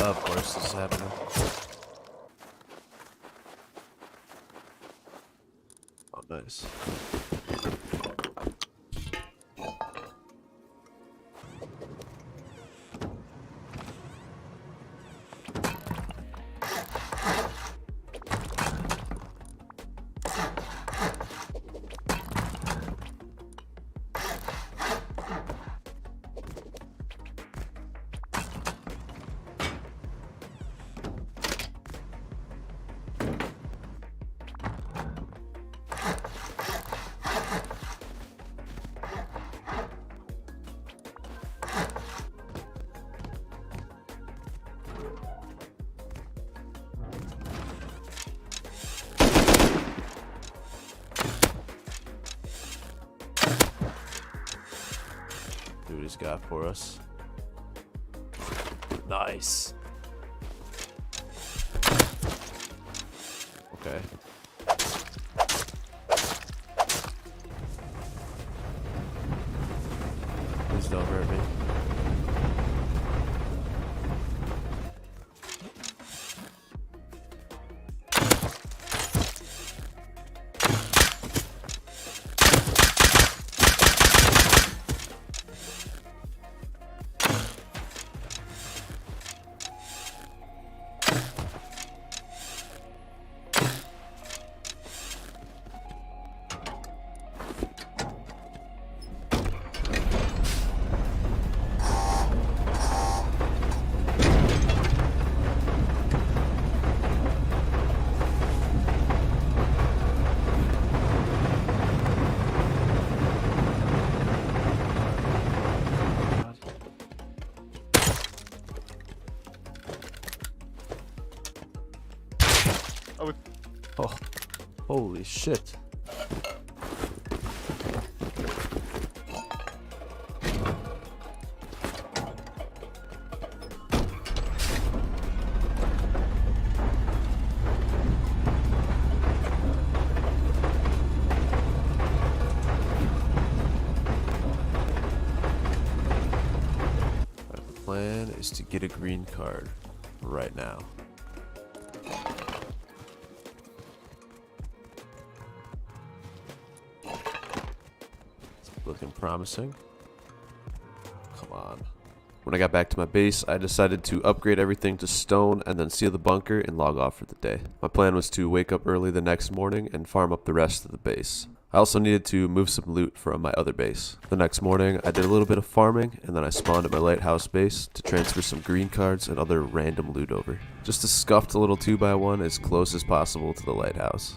Of course this is happening. Oh, nice. See what he's got for us. Nice. Okay. Please don't hurt me. Oh, holy shit. The plan is to get a green card right now. Looking promising. Come on. When I got back to my base, I decided to upgrade everything to stone and then seal the bunker and log off for the day. My plan was to wake up early the next morning and farm up the rest of the base. I also needed to move some loot from my other base. The next morning, I did a little bit of farming and then I spawned at my lighthouse base to transfer some green cards and other random loot over. Just a scuffed little 2x1 as close as possible to the lighthouse.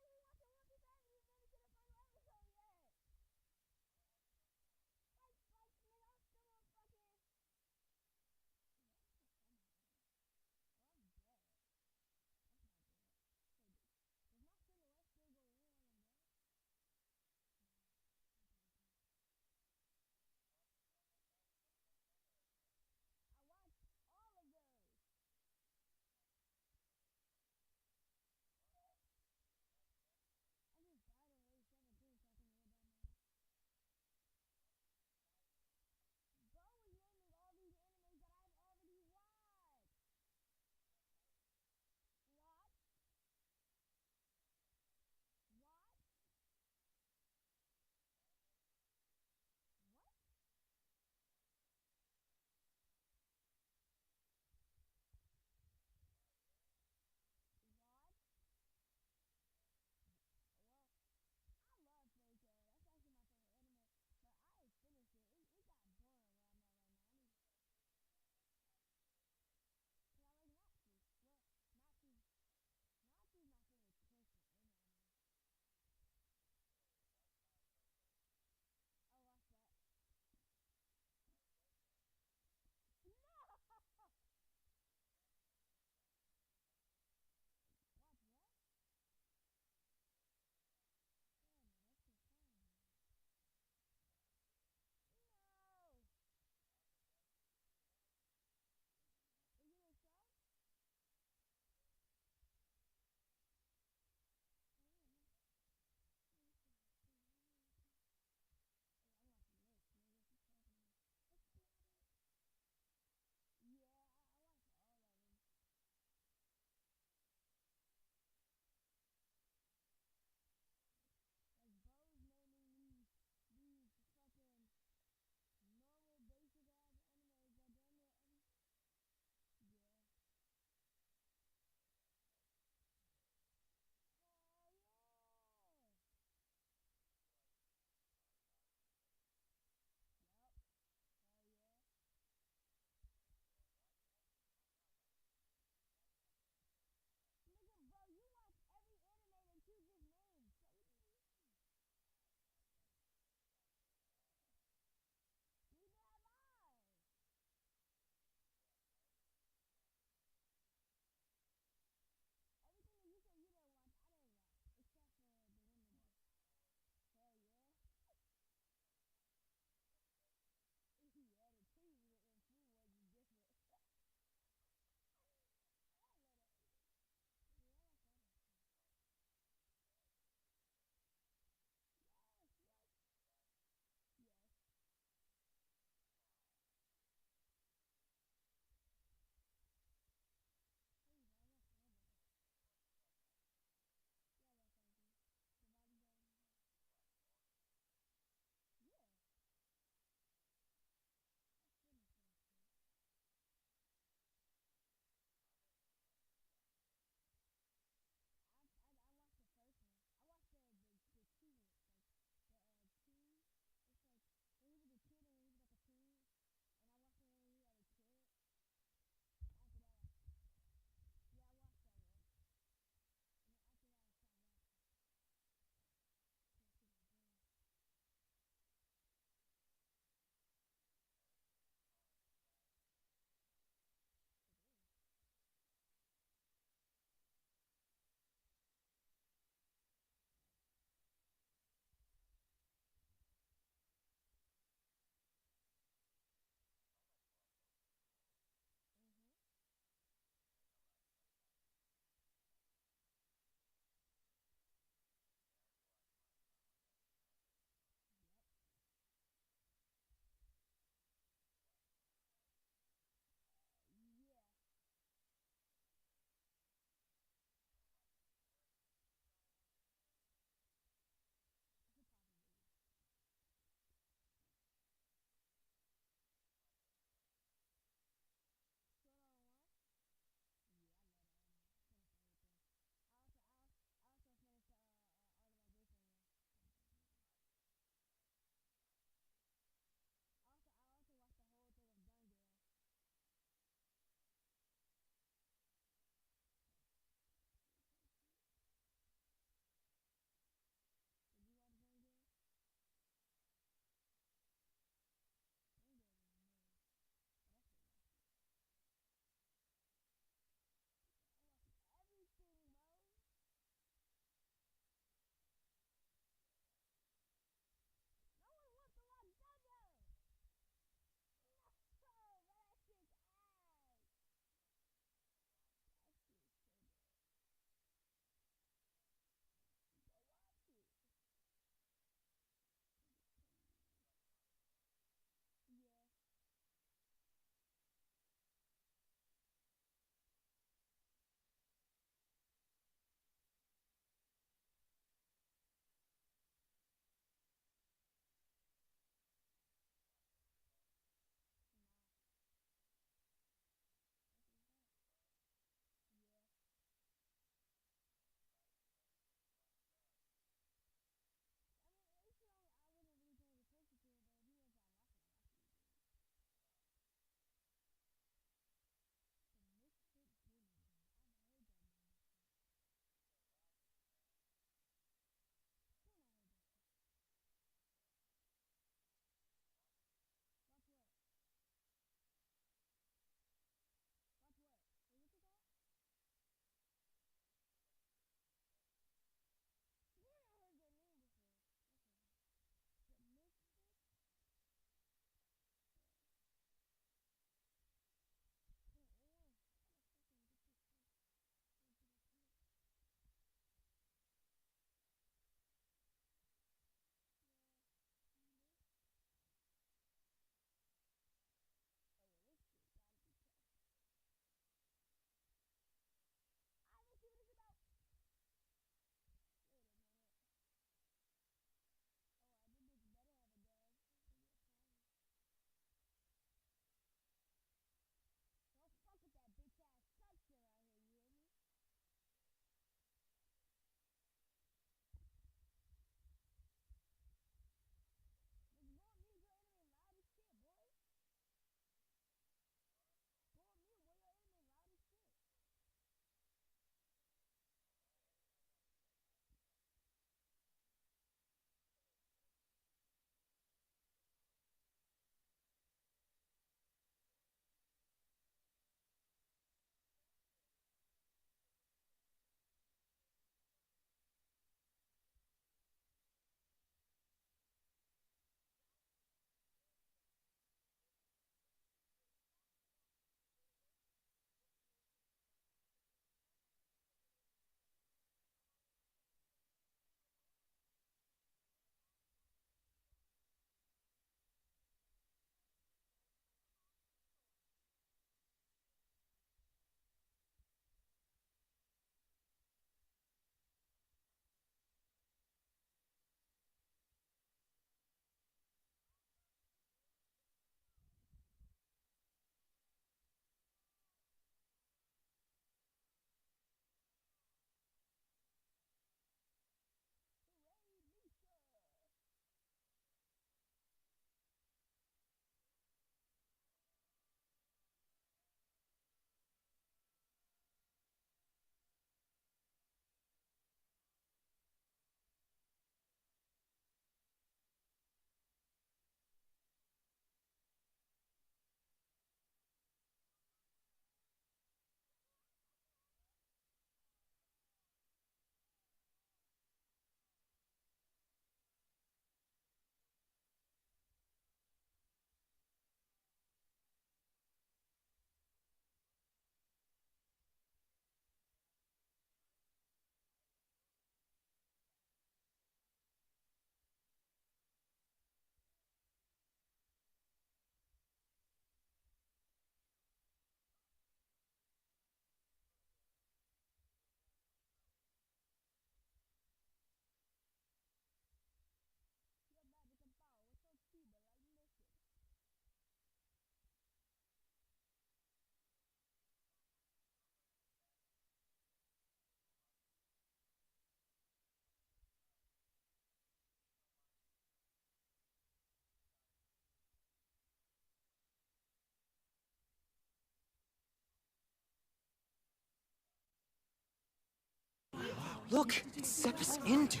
Look, it's Sepus Indu.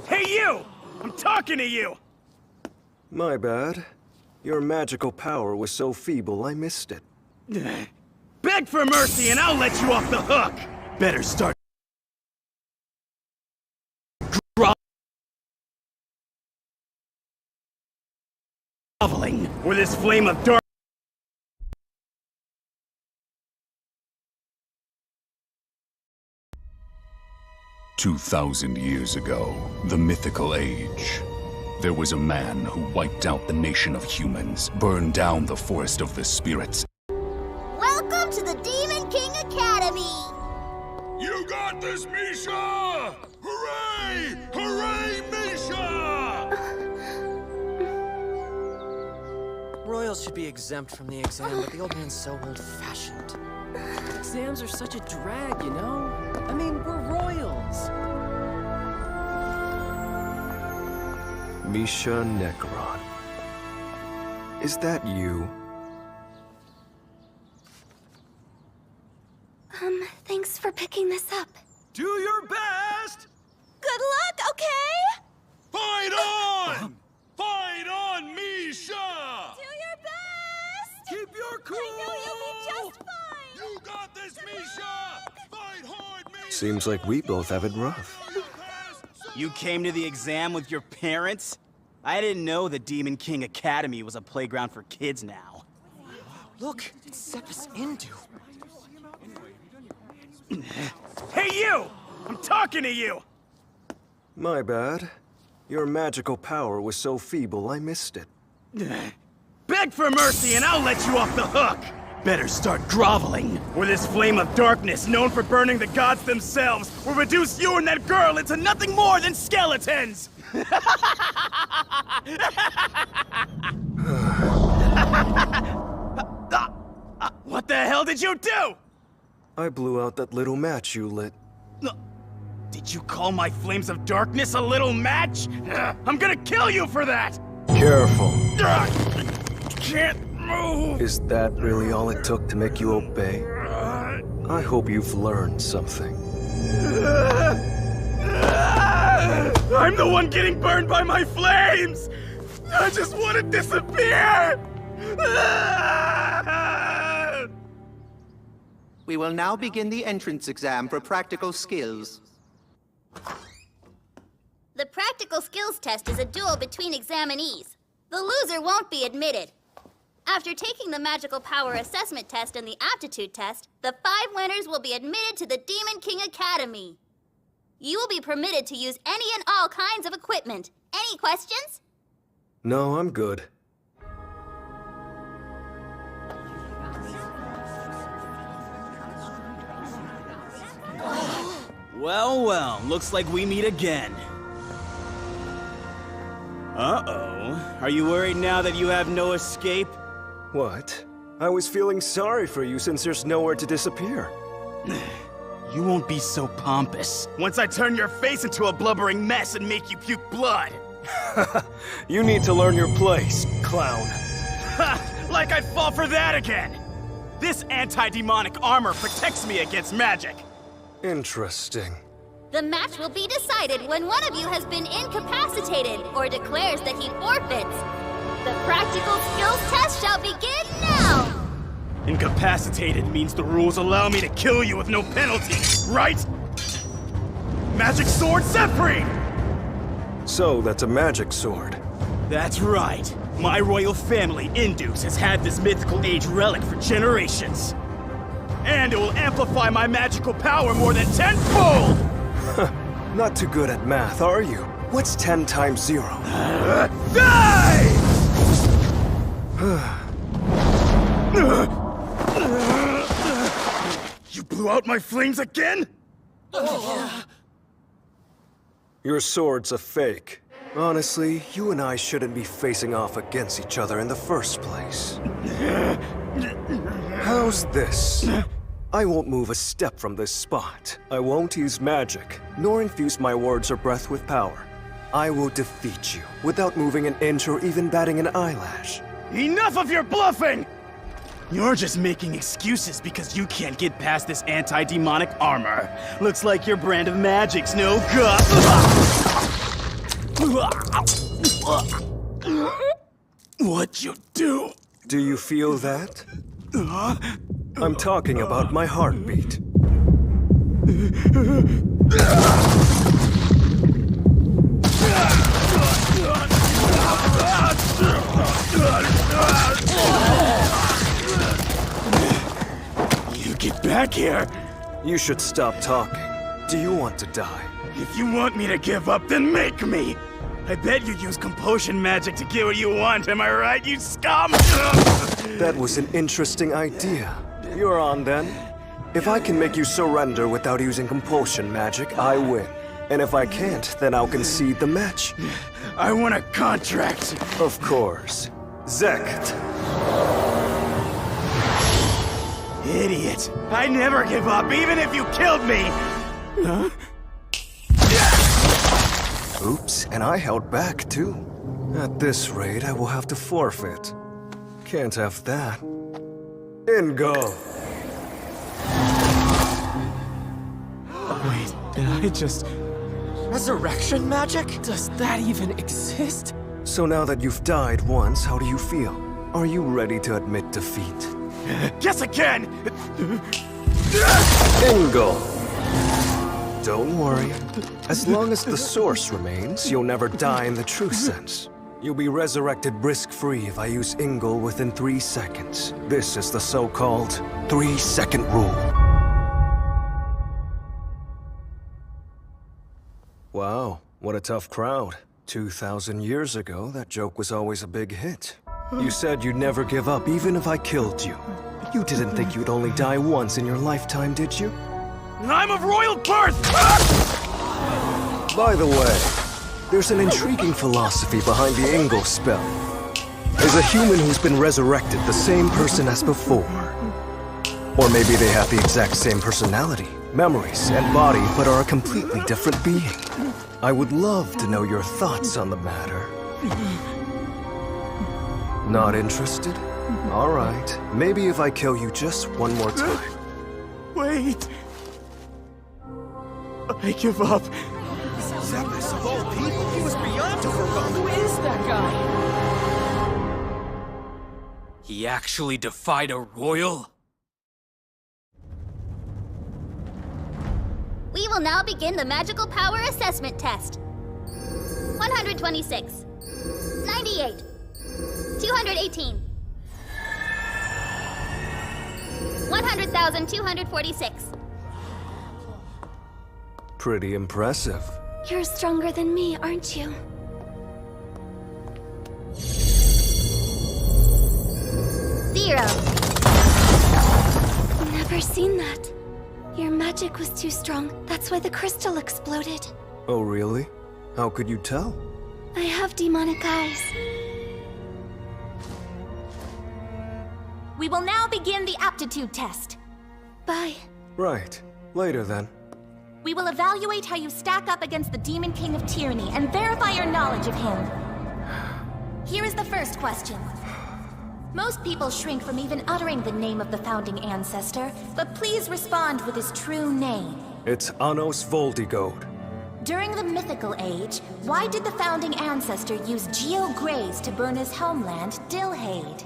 Hey you! I'm talking to you! My bad. Your magical power was so feeble I missed it. Beg for mercy and I'll let you off the hook! Better start groveling, or this flame of dark 2,000 years ago, the mythical age, there was a man who wiped out the nation of humans, burned down the forest of the spirits. Welcome to the Demon King Academy! You got this, Misha! Hooray! Hooray, Misha! Royals should be exempt from the exam, but the old man's so old-fashioned. Exams are such a drag, you know? I mean, we're royals. Misha Necron. Is that you? Thanks for picking this up. Do your best! Good luck, okay? Fight on! Fight on, Misha! Do your best! Keep your cool! I know you'll be just fine! You got this, Misha! Fight hard, Misha! Seems like we both have it rough. You came to the exam with your parents? I didn't know the Demon King Academy was a playground for kids now. Look, it's Sepus Indu. Hey you! I'm talking to you! My bad. Your magical power was so feeble I missed it. Beg for mercy and I'll let you off the hook! Better start groveling, or this flame of darkness known for burning the gods themselves will reduce you and that girl into nothing more than skeletons! What the hell did you do? I blew out that little match you lit. Did you call my flames of darkness a little match? I'm gonna kill you for that! Careful. Can't move! Is that really all it took to make you obey? I hope you've learned something. I'm the one getting burned by my flames! I just want to disappear! We will now begin the entrance exam for practical skills. The practical skills test is a duel between examinees. The loser won't be admitted. After taking the magical power assessment test and the aptitude test, the 5 winners will be admitted to the Demon King Academy. You will be permitted to use any and all kinds of equipment. Any questions? No, I'm good. Well, well, looks like we meet again. Uh-oh. Are you worried now that you have no escape? What? I was feeling sorry for you since there's nowhere to disappear. You won't be so pompous once I turn your face into a blubbering mess and make you puke blood. You need to learn your place, clown. Ha! Like I'd fall for that again! This anti-demonic armor protects me against magic. Interesting. The match will be decided when one of you has been incapacitated or declares that he forfeits. The practical skills test shall begin now! Incapacitated means the rules allow me to kill you with no penalty, right? Magic sword set free! So, that's a magic sword. That's right. My royal family, Indus, has had this mythical age relic for generations. And it will amplify my magical power more than tenfold! Not too good at math, are you? What's 10 times 0? Die! You blew out my flames again? Your sword's a fake. Honestly, you and I shouldn't be facing off against each other in the first place. How's this? I won't move a step from this spot. I won't use magic, nor infuse my words or breath with power. I will defeat you without moving an inch or even batting an eyelash. Enough of your bluffing! You're just making excuses because you can't get past this anti-demonic armor. Looks like your brand of magic's no good. What'd you do? Do you feel that? I'm talking about my heartbeat. You get back here! You should stop talking. Do you want to die? If you want me to give up, then make me! I bet you use compulsion magic to get what you want, am I right, you scum? That was an interesting idea. You're on then. If I can make you surrender without using compulsion magic, I win. And if I can't, then I'll concede the match. I want a contract! Of course. Zekt. Idiot! I never give up, even if you killed me! Huh? Oops, and I held back too. At this rate, I will have to forfeit. Can't have that. In go. Wait, did I just... Resurrection magic? Does that even exist? So now that you've died once, how do you feel? Are you ready to admit defeat? Guess again! In go. Don't worry. As long as the source remains, you'll never die in the true sense. You'll be resurrected risk-free if I use Ingol within 3 seconds. This is the so-called 3-second rule. Wow, what a tough crowd. 2,000 years ago, that joke was always a big hit. You said you'd never give up even if I killed you. You didn't think you'd only die once in your lifetime, did you? I'm of royal birth! By the way, there's an intriguing philosophy behind the Ingol spell. Is a human who's been resurrected the same person as before? Or maybe they have the exact same personality, memories, and body, but are a completely different being. I would love to know your thoughts on the matter. Not interested? All right. Maybe if I kill you just one more time. Wait. I give up. Zephyrus of all people, he was beyond overwhelmed. Who is that guy? He actually defied a royal? We will now begin the magical power assessment test. 126. 98. 218. 100,246. Pretty impressive. You're stronger than me, aren't you? Zero. Never seen that. Your magic was too strong. That's why the crystal exploded. Oh, really? How could you tell? I have demonic eyes. We will now begin the aptitude test. Bye. Right. Later then. We will evaluate how you stack up against the Demon King of Tyranny and verify your knowledge of him. Here is the first question. Most people shrink from even uttering the name of the founding ancestor, but please respond with his true name. It's Anos Voldigode. During the Mythical Age, why did the founding ancestor use Geo-Grays to burn his homeland, Dilhade?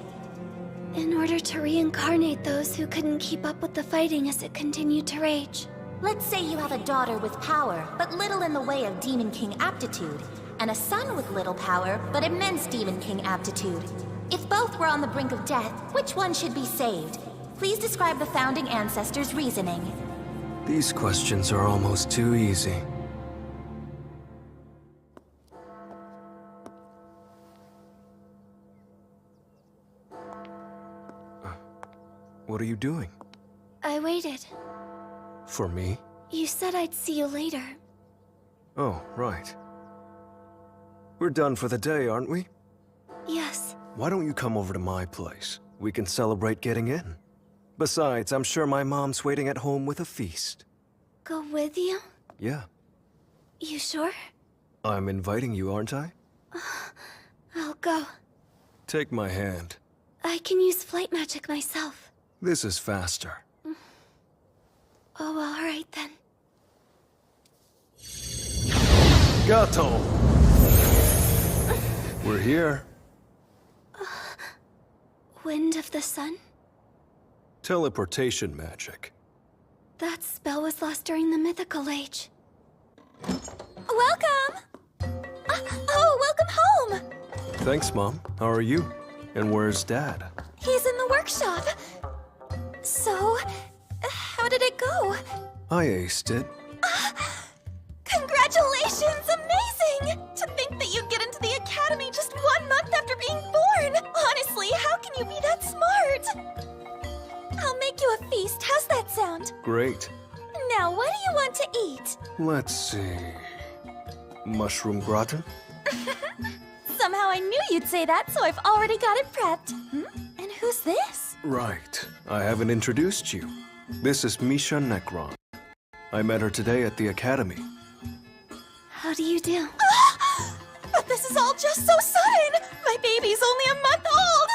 In order to reincarnate those who couldn't keep up with the fighting as it continued to rage. Let's say you have a daughter with power, but little in the way of Demon King aptitude, and a son with little power, but immense Demon King aptitude. If both were on the brink of death, which one should be saved? Please describe the founding ancestor's reasoning. These questions are almost too easy. What are you doing? I waited. For me? You said I'd see you later. Oh, right. We're done for the day, aren't we? Yes. Why don't you come over to my place? We can celebrate getting in. Besides, I'm sure my mom's waiting at home with a feast. Go with you? Yeah. You sure? I'm inviting you, aren't I? I'll go. Take my hand. I can use flight magic myself. This is faster. Oh, all right then. Gato! We're here. Wind of the Sun? Teleportation magic. That spell was lost during the Mythical Age. Welcome! Welcome home! Thanks, Mom. How are you? And where's Dad? He's in the workshop. So, how did it go? I aced it. Congratulations! Amazing! To think that you'd get into the academy just 1 month after being born! Honestly, how can you be that smart? I'll make you a feast. How's that sound? Great. Now, what do you want to eat? Let's see... Mushroom gratin? Somehow I knew you'd say that, so I've already got it prepped. And who's this? Right. I haven't introduced you. This is Misha Necron. I met her today at the academy. How do you do? But this is all just so sudden! My baby's only a month old!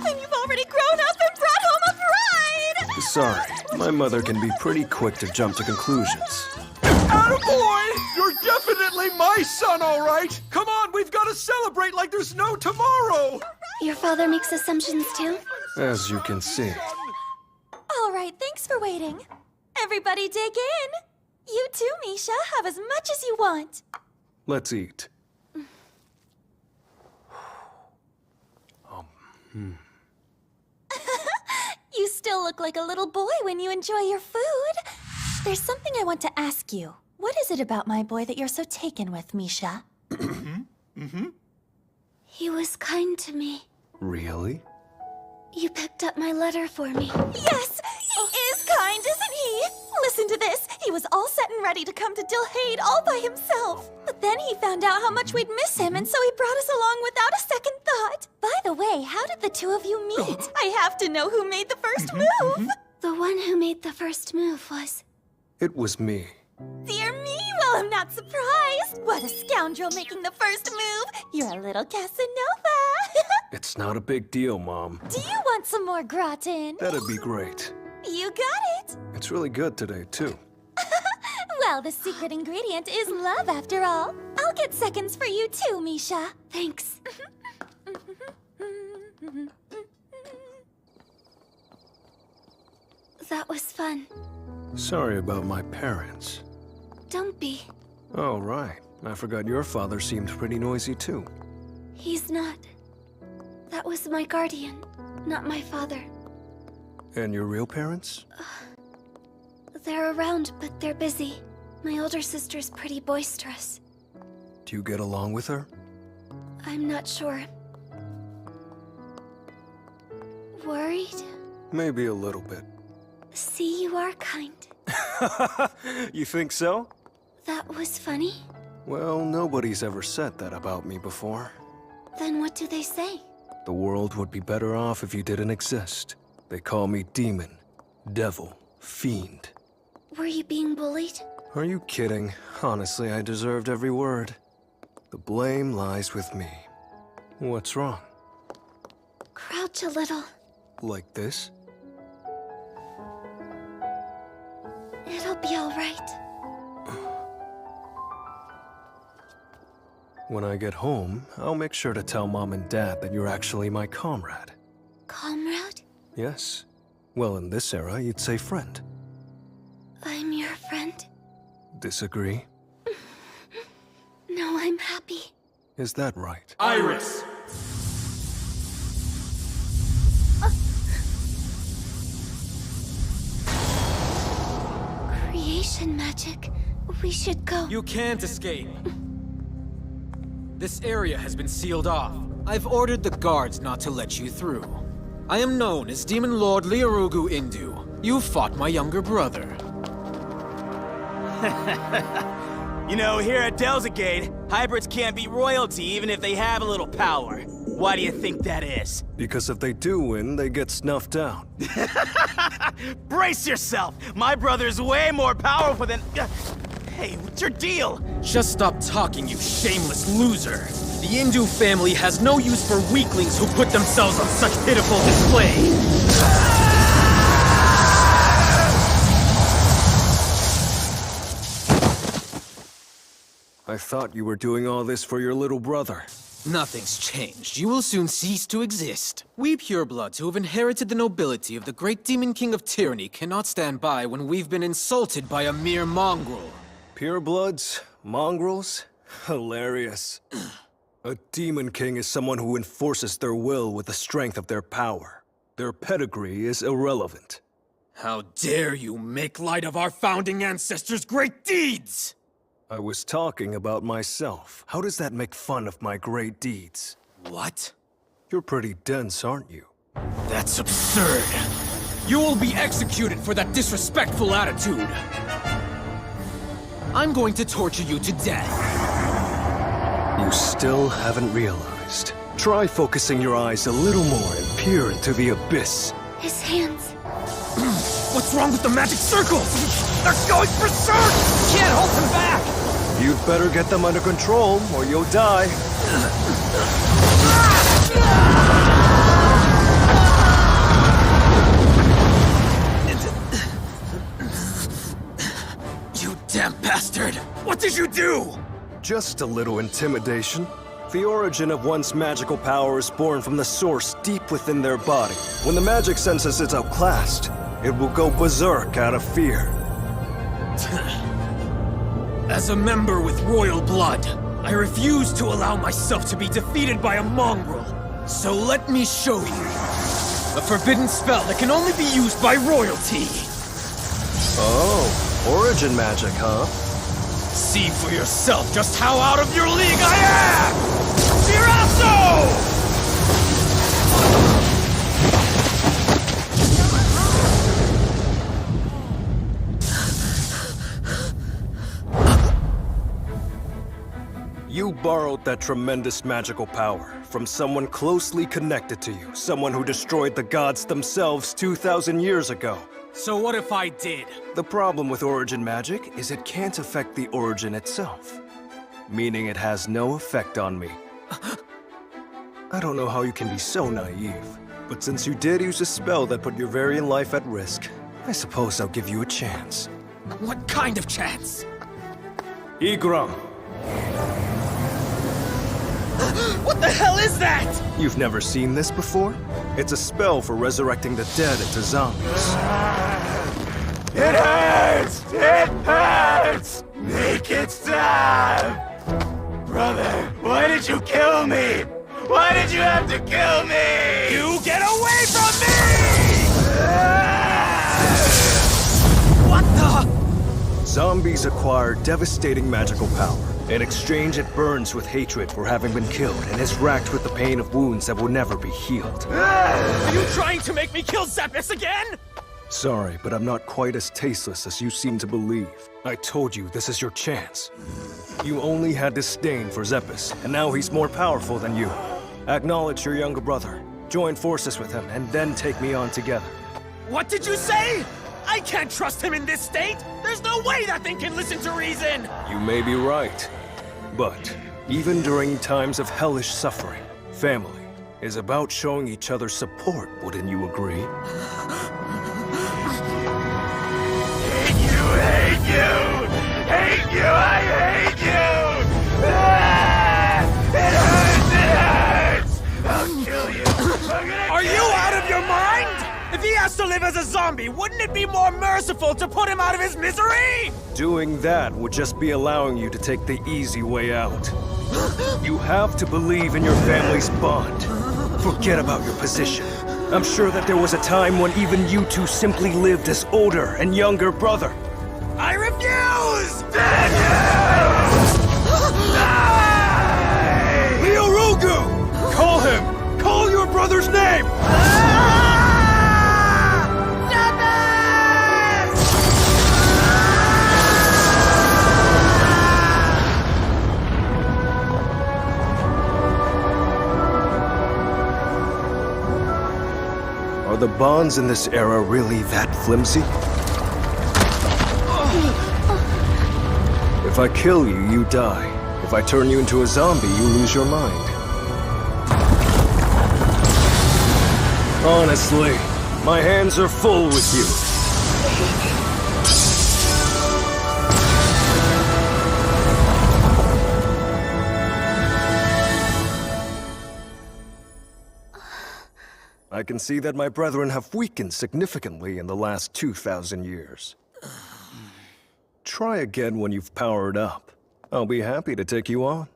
And you've already grown up and brought home a bride! Sorry, my mother can be pretty quick to jump to conclusions. Attaboy! You're definitely my son, all right! Come on, we've got to celebrate like there's no tomorrow! Your father makes assumptions too? As you can see. All right, thanks for waiting. Everybody dig in. You too, Misha. Have as much as you want. Let's eat. You still look like a little boy when you enjoy your food. There's something I want to ask you. What is it about my boy that you're so taken with, Misha? He was kind to me. Really? You picked up my letter for me. Yes, he is kind, isn't he? Listen to this. He was all set and ready to come to Dilhade all by himself. But then he found out how much we'd miss him, and so he brought us along without a second thought. By the way, how did the two of you meet? I have to know who made the first move. The one who made the first move was... It was me. Dear me, well, I'm not surprised. What a scoundrel making the first move. You're a little Casanova. It's not a big deal, Mom. Do you want some more gratin? That'd be great. You got it. It's really good today, too. Well, the secret ingredient is love, after all. I'll get seconds for you too, Misha. Thanks. That was fun. Sorry about my parents. Don't be. Oh, right. I forgot your father seemed pretty noisy, too. He's not. That was my guardian, not my father. And your real parents? They're around, but they're busy. My older sister's pretty boisterous. Do you get along with her? I'm not sure. Worried? Maybe a little bit. See, you are kind. You think so? That was funny? Well, nobody's ever said that about me before. Then what do they say? The world would be better off if you didn't exist. They call me demon, devil, fiend. Were you being bullied? Are you kidding? Honestly, I deserved every word. The blame lies with me. What's wrong? Crouch a little. Like this? It'll be all right. When I get home, I'll make sure to tell Mom and Dad that you're actually my comrade. Comrade? Yes. Well, in this era, you'd say friend. I'm your friend? Disagree? No, I'm happy. Is that right? Iris! Creation magic. We should go. You can't escape. This area has been sealed off. I've ordered the guards not to let you through. I am known as Demon Lord Liarugu Indu. You fought my younger brother. You know, here at Delzagate, hybrids can't be royalty even if they have a little power. Why do you think that is? Because if they do win, they get snuffed out. Brace yourself! My brother's way more powerful than... Hey, what's your deal? Just stop talking, you shameless loser. The Indu family has no use for weaklings who put themselves on such pitiful display. I thought you were doing all this for your little brother. Nothing's changed. You will soon cease to exist. We purebloods who have inherited the nobility of the great Demon King of Tyranny cannot stand by when we've been insulted by a mere mongrel. Purebloods? Mongrels? Hilarious. A Demon King is someone who enforces their will with the strength of their power. Their pedigree is irrelevant. How dare you make light of our founding ancestors' great deeds! I was talking about myself. How does that make fun of my great deeds? What? You're pretty dense, aren't you? That's absurd. You will be executed for that disrespectful attitude. I'm going to torture you to death. You still haven't realized. Try focusing your eyes a little more and peer into the abyss. His hands. What's wrong with the magic circles? They're going berserk! Can't hold them back! You'd better get them under control, or you'll die. You damn bastard! What did you do? Just a little intimidation. The origin of one's magical power is born from the source deep within their body. When the magic senses it's outclassed, it will go berserk out of fear. As a member with royal blood, I refuse to allow myself to be defeated by a mongrel. So let me show you. A forbidden spell that can only be used by royalty. Oh, origin magic, huh? See for yourself just how out of your league I am! Zirasso! You borrowed that tremendous magical power from someone closely connected to you, someone who destroyed the gods themselves 2,000 years ago. So what if I did? The problem with origin magic is it can't affect the origin itself, meaning it has no effect on me. I don't know how you can be so naive, but since you did use a spell that put your very life at risk, I suppose I'll give you a chance. What kind of chance? Igram! What the hell is that? You've never seen this before? It's a spell for resurrecting the dead into zombies. It hurts! It hurts! Make it stop! Brother, why did you kill me? Why did you have to kill me? You get away from me! What the? Zombies acquire devastating magical power. In exchange, it burns with hatred for having been killed and is racked with the pain of wounds that will never be healed. Are you trying to make me kill Zephys again? Sorry, but I'm not quite as tasteless as you seem to believe. I told you this is your chance. You only had disdain for Zephys, and now he's more powerful than you. Acknowledge your younger brother, join forces with him, and then take me on together. What did you say? I can't trust him in this state! There's no way that thing can listen to reason! You may be right, but even during times of hellish suffering, family is about showing each other support, wouldn't you agree? Hate you! Hate you! Hate you! I hate you! Ah! It hurts! It hurts! I'll kill you! Are you out of your mind? If he has to live as a zombie, wouldn't it be more merciful to put him out of his misery? Doing that would just be allowing you to take the easy way out. You have to believe in your family's bond. Forget about your position. I'm sure that there was a time when even you two simply lived as older and younger brother. I refuse! Leorugu! Call him! Call your brother's name! Are the bonds in this era really that flimsy? If I kill you, you die. If I turn you into a zombie, you lose your mind. Honestly, my hands are full with you. I can see that my brethren have weakened significantly in the last 2,000 years. Try again when you've powered up. I'll be happy to take you on.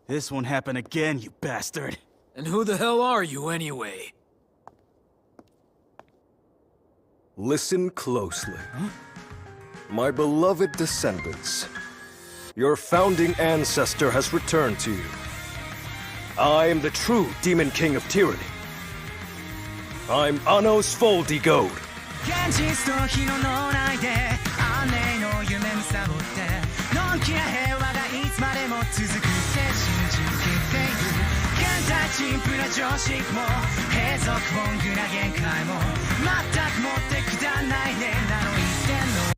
This won't happen again, you bastard. And who the hell are you, anyway? Listen closely. My beloved descendants, your founding ancestor has returned to you. I am the true Demon King of Tyranny. I'm Anos Foldigode. 現実と日の脳内で雨の夢見サボってのんきな平和がいつまでも続くって信じている現代陳腐な常識も閉塞ボングな限界も全くもってくだらないねなの言ってんの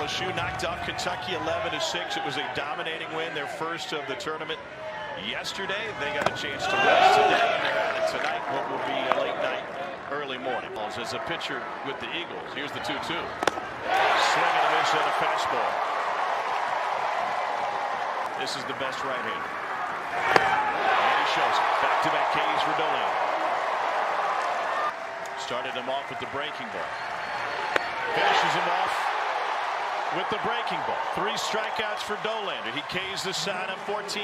LSU knocked off Kentucky 11-6. It was a dominating win, their first of the tournament yesterday. They got a chance to rest today, and they're at it tonight, what will be a late night, early morning. As a pitcher with the Eagles, here's the 2-2. Swing and a miss on a fastball. This is the best right-hander. And he shows it. Back-to-back K's for Dolan. Started him off with the breaking ball. Finishes him off with the breaking ball. 3 strikeouts for Dolander. He K's the side of 14.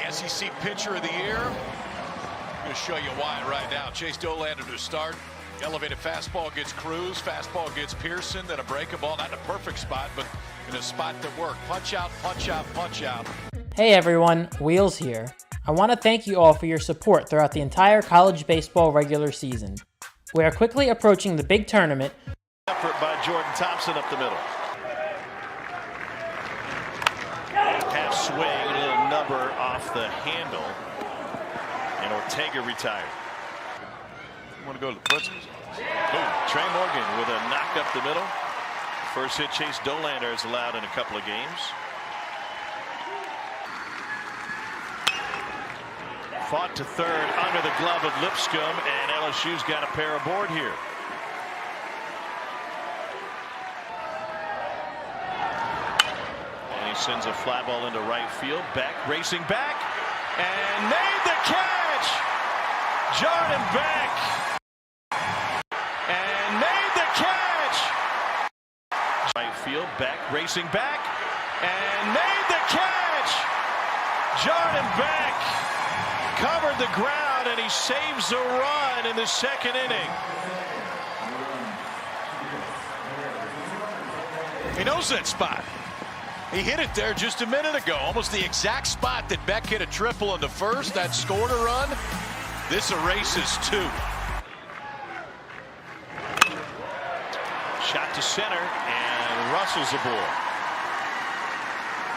The SEC Pitcher of the Year. I'm going to show you why right now. Chase Dolander to start. Elevated fastball gets Cruz. Fastball gets Pearson. Then a breaking ball. Not in a perfect spot, but in a spot that worked. Punch out, punch out, punch out. Hey everyone, Wheels here. I want to thank you all for your support throughout the entire college baseball regular season. We are quickly approaching the big tournament. Effort by Jordan Thompson up the middle. Half swing, a little number off the handle. And Ortega retired. You want to go to the principal's office? Boom. Trey Morgan with a knock up the middle. First hit Chase Dolander is allowed in a couple of games. Fought to third under the glove of Lipscomb, and LSU's got a pair aboard here. And he sends a fly ball into right field. Beck racing back and made the catch. Jordan Beck and made the catch. Right field. Beck racing back and made the catch. Jordan Beck covered the ground, and he saves a run in the second inning. He knows that spot. He hit it there just a minute ago. Almost the exact spot that Beck hit a triple in the first. That scored a run. This erases 2. Shot to center, and Russell's aboard.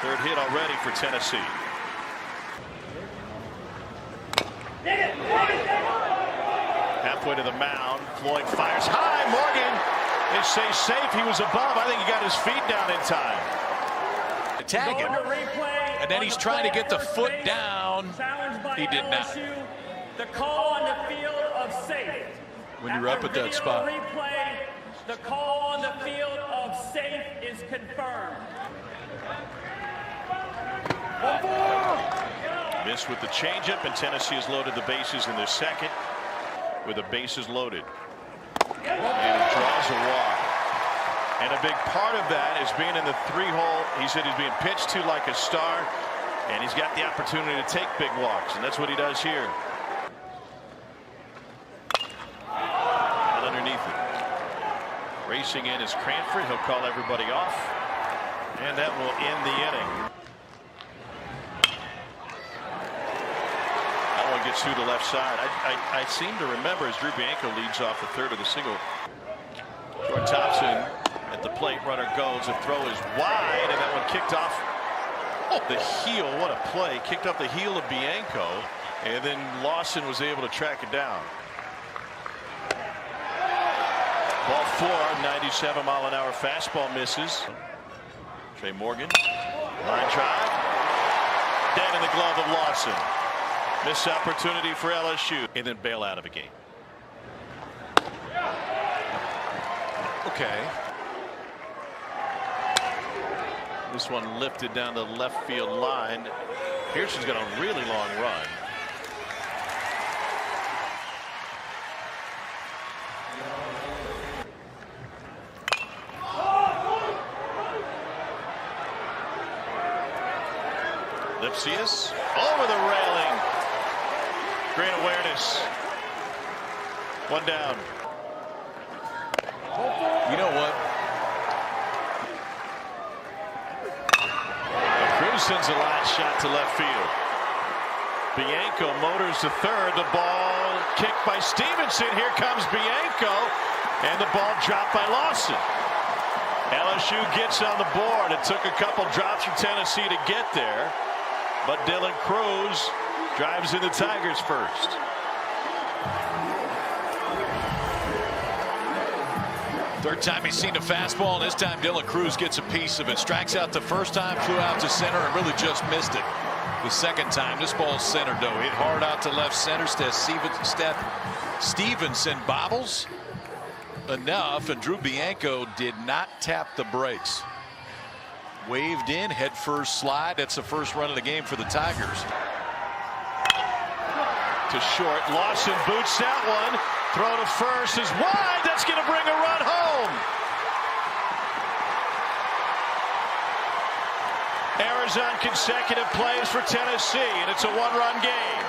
Third hit already for Tennessee. Halfway to the mound, Floyd fires high. Morgan, they say safe. He was above. I think he got his feet down in time. Tag him, and then he's trying to get the foot down. He did not. The call on the field of safe. When you're up at that spot. The call on the field of safe is confirmed. Miss with the changeup, and Tennessee has loaded the bases in their second with the bases loaded. And it draws a walk. And a big part of that is being in the 3-hole. He said he's being pitched to like a star, and he's got the opportunity to take big walks, and that's what he does here. And underneath it. Racing in is Cranford. He'll call everybody off, and that will end the inning. Gets through the left side. I seem to remember as Drew Bianco leads off the third of the single. Jordan Thompson at the plate. Runner goes. The throw is wide, and that one kicked off the heel. What a play. Kicked off the heel of Bianco, and then Lawson was able to track it down. Ball 4, 97-mile-an-hour fastball misses. Trey Morgan. Line drive. Dead in the glove of Lawson. Missed opportunity for LSU, and then bail out of a game. Okay. This one lifted down the left field line. Pearson's got a really long run. Lipsius over the railing. Great awareness. One down. You know what? Cruz sends a line shot to left field. Bianco motors to third. The ball kicked by Stevenson. Here comes Bianco, and the ball dropped by Lawson. LSU gets on the board. It took a couple drops for Tennessee to get there, but Dylan Cruz drives in the Tigers first. Third time he's seen a fastball, and this time Dylan Cruz gets a piece of it. Strikes out the first time, flew out to center, and really just missed it. The second time, this ball's centered, though. Hit hard out to left center. Stevenson bobbles enough, and Drew Bianco did not tap the brakes. Waved in, head first slide. That's the first run of the game for the Tigers. To short, Lawson boots that one. Throw to first is wide. That's going to bring a run home. Errors on consecutive plays for Tennessee, and it's a one-run game.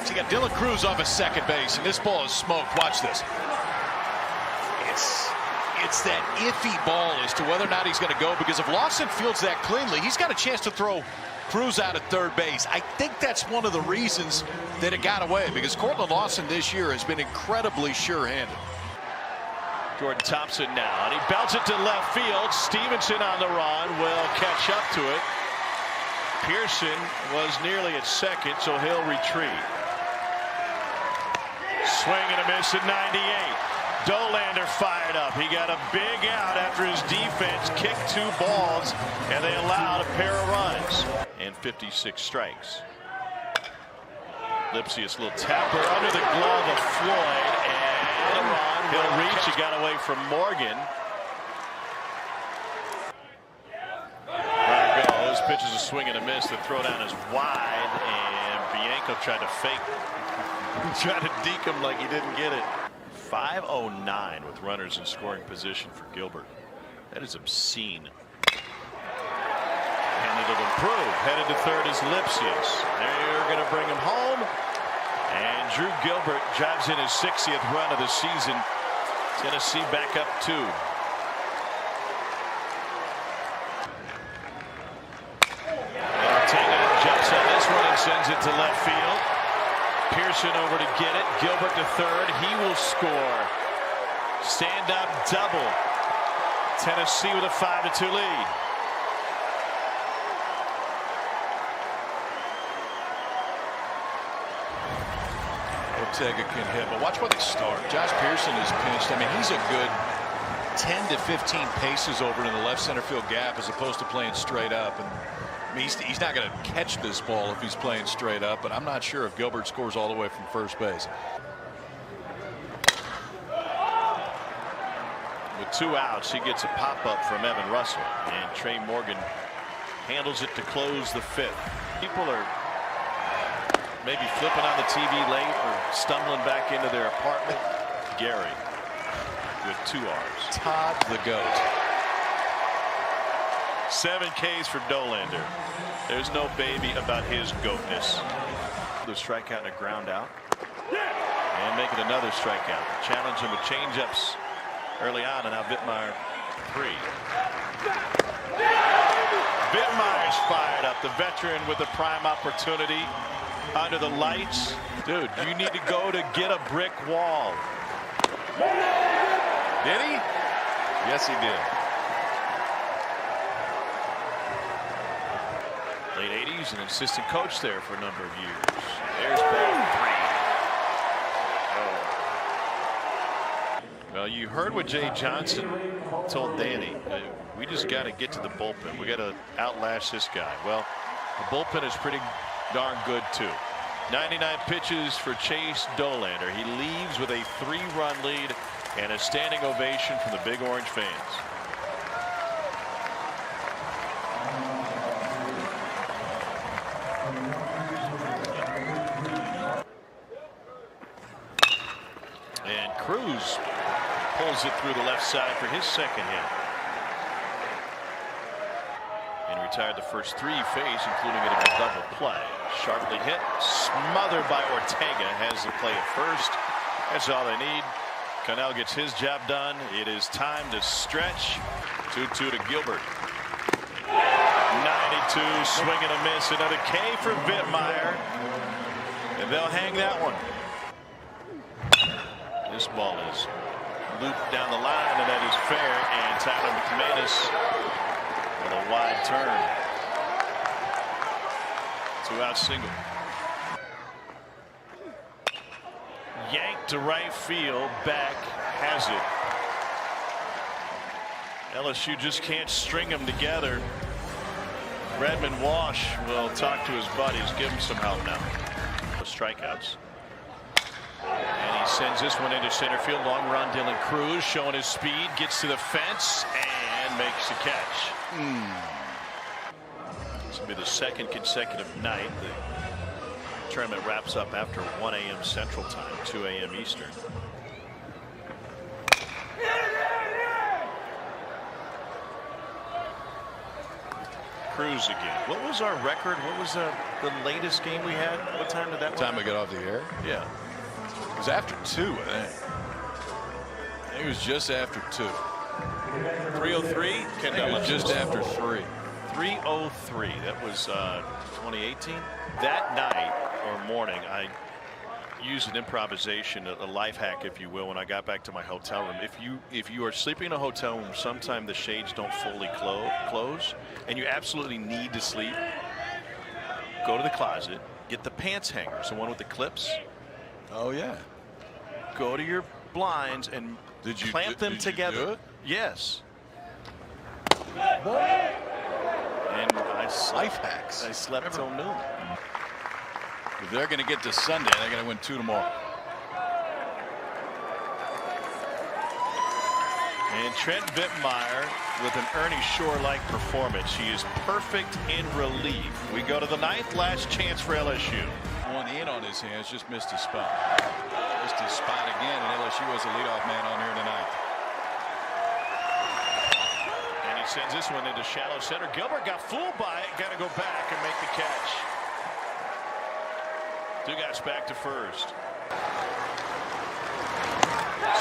So you got Dylan Cruz off at second base, and this ball is smoked. Watch this. It's that iffy ball as to whether or not he's going to go, because if Lawson fields that cleanly, he's got a chance to throw Cruz out at third base. I think that's one of the reasons that it got away, because Cortland Lawson this year has been incredibly sure-handed. Jordan Thompson now, and he belts it to left field. Stevenson on the run will catch up to it. Pearson was nearly at second, so he'll retreat. Swing and a miss at 98. Dolander fired up. He got a big out after his defense kicked 2 balls, and they allowed a pair of runs. And 56 strikes. Lipsius, little tapper under the glove of Floyd, and he'll reach. He got away from Morgan. There it goes. Pitches a swing and a miss. The throw down is wide, and Bianco tried to fake. Tried to deke him like he didn't get it. 5:09 with runners in scoring position for Gilbert. That is obscene. And it'll improve. Headed to third is Lipsius. They're going to bring him home. And Drew Gilbert drives in his 60th run of the season. Tennessee back up 2. And Ortega jumps on this one and sends it to left field. Pearson over to get it. Gilbert to third. He will score. Stand-up double. Tennessee with a 5-2 lead. Ortega can hit, but watch where they start. Josh Pearson is pinched. I mean, he's a good 10 to 15 paces over in the left center field gap as opposed to playing straight up. And I mean, he's not going to catch this ball if he's playing straight up, but I'm not sure if Gilbert scores all the way from first base. With 2 outs, he gets a pop-up from Evan Russell, and Trey Morgan handles it to close the 5th. People are maybe flipping on the TV late or stumbling back into their apartment. Gary with 2 R's. Todd the GOAT. 7 Ks for Dolander. There's no baby about his goatness. The strikeout and a ground out. And make it another strikeout. Challenge him with changeups early on, and now Vittmeyer 3. Vittmeyer's fired up. The veteran with the prime opportunity under the lights. Dude, you need to go to get a brick wall. Did he? Yes, he did. Late 80s, an assistant coach there for a number of years. There's ball 3. Well, you heard what Jay Johnson told Danny. We just got to get to the bullpen. We got to outlast this guy. Well, the bullpen is pretty darn good too. 99 pitches for Chase Dolander. He leaves with a 3-run lead and a standing ovation from the Big Orange fans. And Cruz pulls it through the left side for his second hit. And retired the first 3 he faced, including a double play. Sharply hit, smothered by Ortega. Has the play at first. That's all they need. Connell gets his job done. It is time to stretch. 2-2 to Gilbert. 92, swing and a miss. Another K for Vittmeyer. And they'll hang that one. This ball is looped down the line, and that is fair. And Tyler McManus with a a wide turn. 2-out single. Yanked to right field. Back has it. LSU just can't string them together. Redmond Wash will talk to his buddies, give him some help now. Strikeouts. And he sends this one into center field. Long run, Dylan Cruz showing his speed, gets to the fence and makes the catch. This will be the second consecutive night. The tournament wraps up after 1 a.m. Central Time, 2 a.m. Eastern. Cruz again. What was our record? What was the latest game we had? What time did that? Time we got off the air? Yeah. It was after 2, I think. It was just after 2. 3:03? It was just after 3. 3:03. That was 2018. That night or morning, I used an improvisation, a life hack, if you will, when I got back to my hotel room. If you are sleeping in a hotel room, sometimes the shades don't fully close, and you absolutely need to sleep, go to the closet, get the pants hangers, the one with the clips. Oh yeah. Go to your blinds and clamp them together. You do it? Yes. And life hacks. I slept till noon. If they're going to get to Sunday, they're going to win 2 tomorrow. And Trent Vittmeyer with an Ernie Shore-like performance. He is perfect in relief. We go to the 9th, last chance for LSU. One in on his hands, just missed his spot. Missed his spot again, and LSU has a leadoff man on here tonight. And he sends this one into shallow center. Gilbert got fooled by it. Got to go back and make the catch. Dugat's back to first.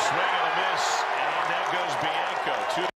Swing and a miss, and there goes Bianco.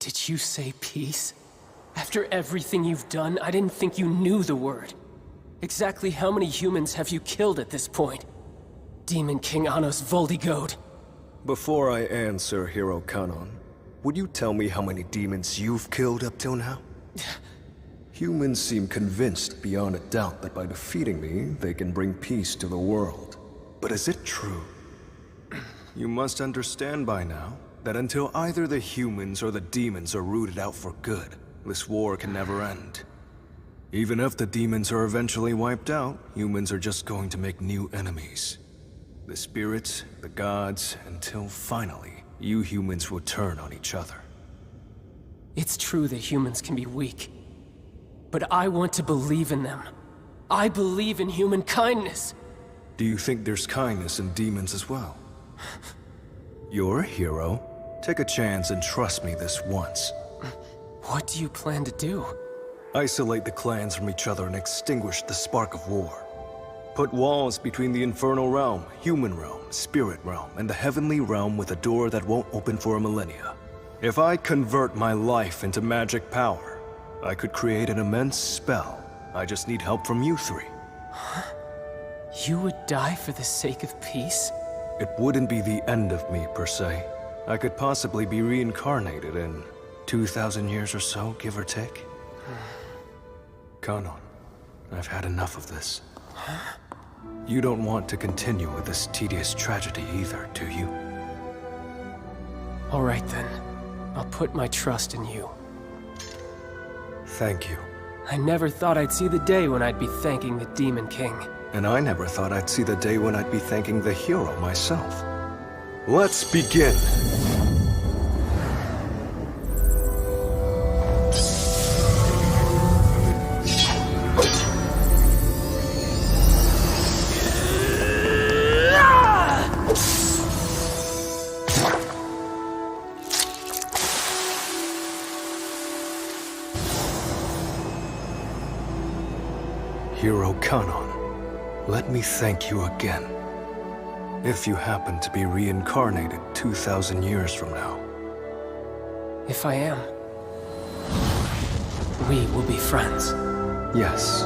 Did you say peace? After everything you've done, I didn't think you knew the word. Exactly how many humans have you killed at this point? Demon King Anos Voldigode. Before I answer, Hero Kanon, would you tell me how many demons you've killed up till now? Humans seem convinced beyond a doubt that by defeating me, they can bring peace to the world. But is it true? You must understand by now that until either the humans or the demons are rooted out for good, this war can never end. Even if the demons are eventually wiped out, humans are just going to make new enemies. The spirits, the gods, until finally, you humans will turn on each other. It's true that humans can be weak, but I want to believe in them. I believe in human kindness. Do you think there's kindness in demons as well? You're a hero. Take a chance and trust me this once. What do you plan to do? Isolate the clans from each other and extinguish the spark of war. Put walls between the infernal realm, human realm, spirit realm, and the heavenly realm with a door that won't open for a millennia. If I convert my life into magic power, I could create an immense spell. I just need help from you three. You would die for the sake of peace? It wouldn't be the end of me, per se. I could possibly be reincarnated in 2,000 years or so, give or take? Kanon, I've had enough of this. You don't want to continue with this tedious tragedy either, do you? All right then. I'll put my trust in you. Thank you. I never thought I'd see the day when I'd be thanking the Demon King. And I never thought I'd see the day when I'd be thanking the hero myself. Let's begin! Hero Kanon, let me thank you again. If you happen to be reincarnated 2,000 years from now. If I am, we will be friends. Yes.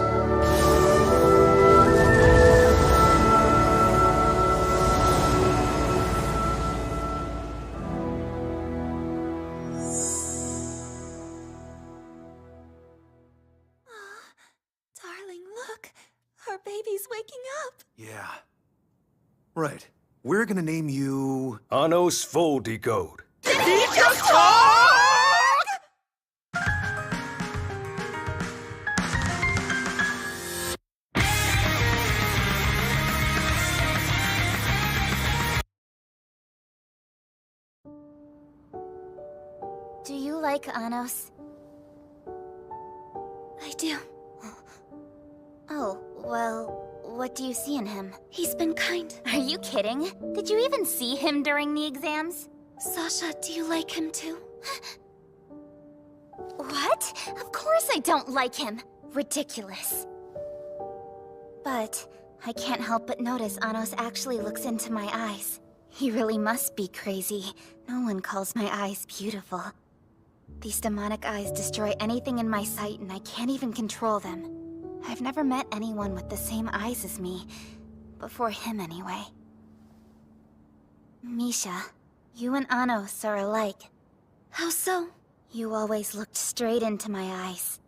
Darling, look. Our baby's waking up. Yeah. Right. We're gonna name you... Anos Voldigode. Did he just talk?! Do you like Anos? I do. Oh, well, what do you see in him? He's been kind. Are you kidding? Did you even see him during the exams? Sasha, do you like him too? What? Of course I don't like him. Ridiculous. But I can't help but notice Anos actually looks into my eyes. He really must be crazy. No one calls my eyes beautiful. These demonic eyes destroy anything in my sight and I can't even control them. I've never met anyone with the same eyes as me. Before him, anyway. Misha, you and Anos are alike. How so? You always looked straight into my eyes.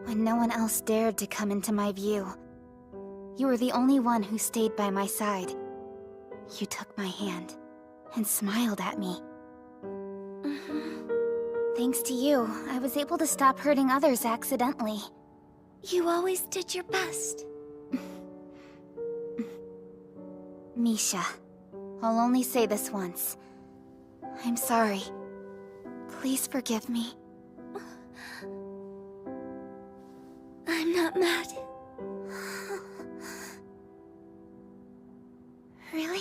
When no one else dared to come into my view, you were the only one who stayed by my side. You took my hand and smiled at me. Thanks to you, I was able to stop hurting others accidentally. You always did your best. Misha, I'll only say this once. I'm sorry. Please forgive me. I'm not mad. Really?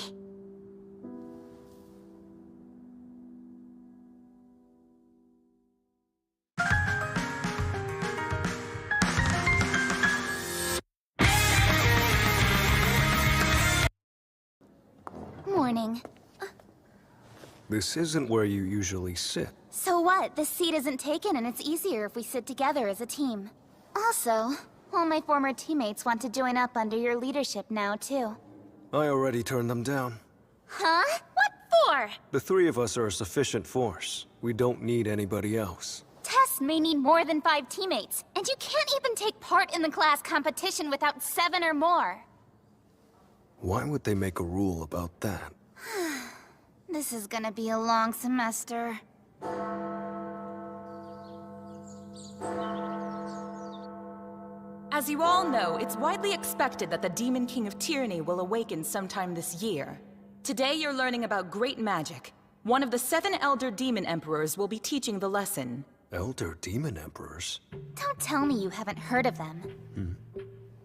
Morning. This isn't where you usually sit. So what? This seat isn't taken and it's easier if we sit together as a team. Also, all my former teammates want to join up under your leadership now, too. I already turned them down. Huh? What for? The three of us are a sufficient force. We don't need anybody else. Tess may need more than 5 teammates, and you can't even take part in the class competition without 7 or more. Why would they make a rule about that? This is gonna be a long semester. As you all know, it's widely expected that the Demon King of Tyranny will awaken sometime this year. Today you're learning about great magic. One of the 7 Elder Demon Emperors will be teaching the lesson. Elder Demon Emperors? Don't tell me you haven't heard of them.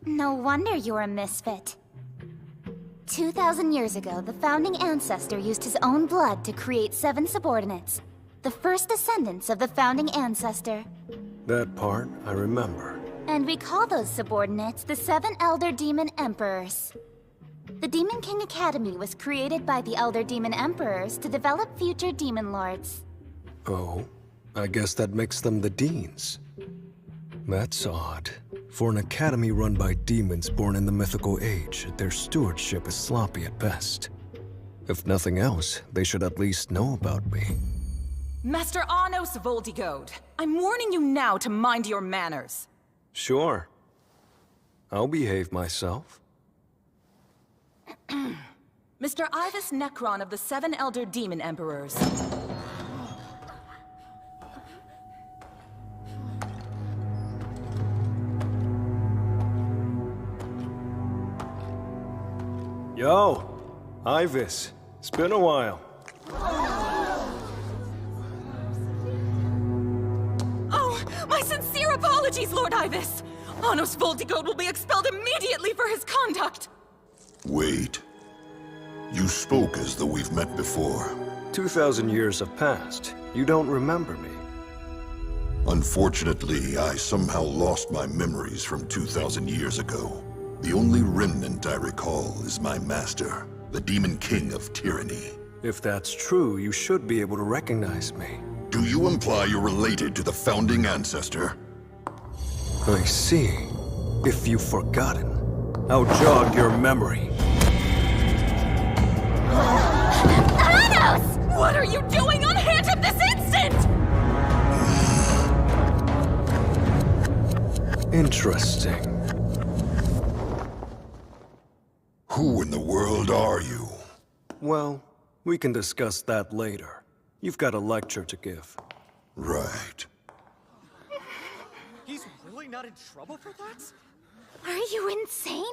No wonder you're a misfit. 2,000 years ago, the founding ancestor used his own blood to create 7 subordinates. The first descendants of the founding ancestor. That part, I remember. And we call those subordinates the 7 Elder Demon Emperors. The Demon King Academy was created by the Elder Demon Emperors to develop future Demon Lords. Oh, I guess that makes them the Deans. That's odd. For an academy run by demons born in the mythical age, their stewardship is sloppy at best. If nothing else, they should at least know about me. Master Anos Voldigode, I'm warning you now to mind your manners. Sure. I'll behave myself. Mr. Ivus Necron of the 7 Elder Demon Emperors. Yo, Ivus. It's been a while. Oh, my sincere apologies, Lord Ivus! Anos Voldigode will be expelled immediately for his conduct! Wait. You spoke as though we've met before. 2,000 years have passed. You don't remember me. Unfortunately, I somehow lost my memories from 2,000 years ago. The only remnant I recall is my master, the Demon King of Tyranny. If that's true, you should be able to recognize me. Do you imply you're related to the founding ancestor? I see. If you've forgotten, I'll jog your memory. Anos! What are you doing? Unhand him this instant! Interesting. Who in the world are you? Well, we can discuss that later. You've got a lecture to give. Right. He's really not in trouble for that? Are you insane?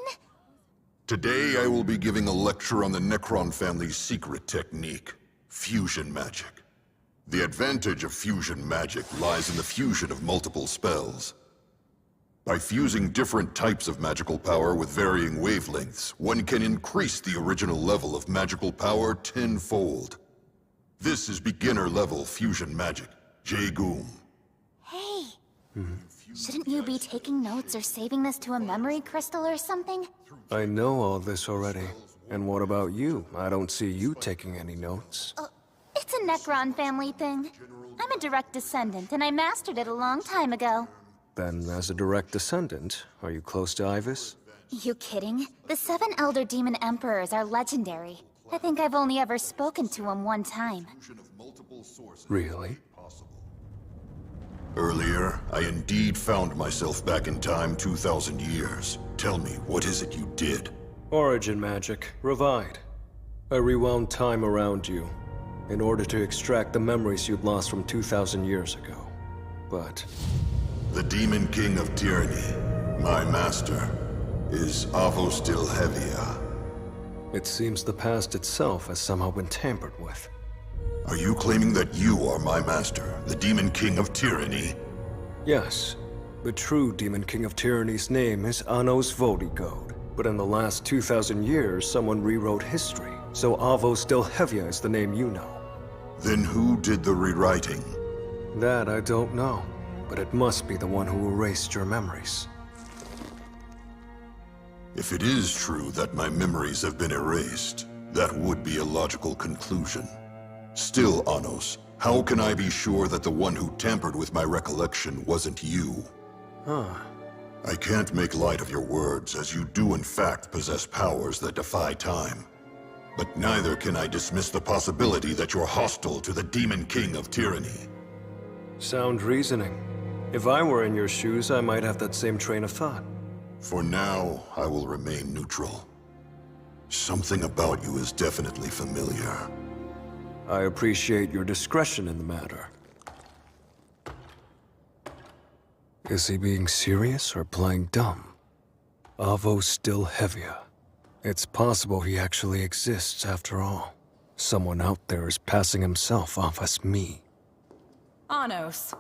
Today I will be giving a lecture on the Necron family's secret technique, fusion magic. The advantage of fusion magic lies in the fusion of multiple spells. By fusing different types of magical power with varying wavelengths, one can increase the original level of magical power tenfold. This is beginner-level fusion magic, Jagoom. Hey, shouldn't you be taking notes or saving this to a memory crystal or something? I know all this already. And what about you? I don't see you taking any notes. It's a Necron family thing. I'm a direct descendant, and I mastered it a long time ago. Then, as a direct descendant, are you close to Ivus? You kidding? The 7 Elder Demon Emperors are legendary. I think I've only ever spoken to him one time. Really? Earlier, I indeed found myself back in time 2,000 years. Tell me, what is it you did? Origin magic. Revide. I rewound time around you, in order to extract the memories you'd lost from 2,000 years ago. But... The Demon King of Tyranny, my master, is Avo still Hevia. It seems the past itself has somehow been tampered with. Are you claiming that you are my master, the Demon King of Tyranny? Yes. The true Demon King of Tyranny's name is Anos Voldigode. But in the last 2,000 years, someone rewrote history, so Avo still Hevia is the name you know. Then who did the rewriting? That I don't know. But it must be the one who erased your memories. If it is true that my memories have been erased, that would be a logical conclusion. Still, Anos, how can I be sure that the one who tampered with my recollection wasn't you? I can't make light of your words, as you do in fact possess powers that defy time. But neither can I dismiss the possibility that you're hostile to the Demon King of Tyranny. Sound reasoning. If I were in your shoes, I might have that same train of thought. For now, I will remain neutral. Something about you is definitely familiar. I appreciate your discretion in the matter. Is he being serious or playing dumb? Avo still Hevia. It's possible he actually exists after all. Someone out there is passing himself off as me. Anos.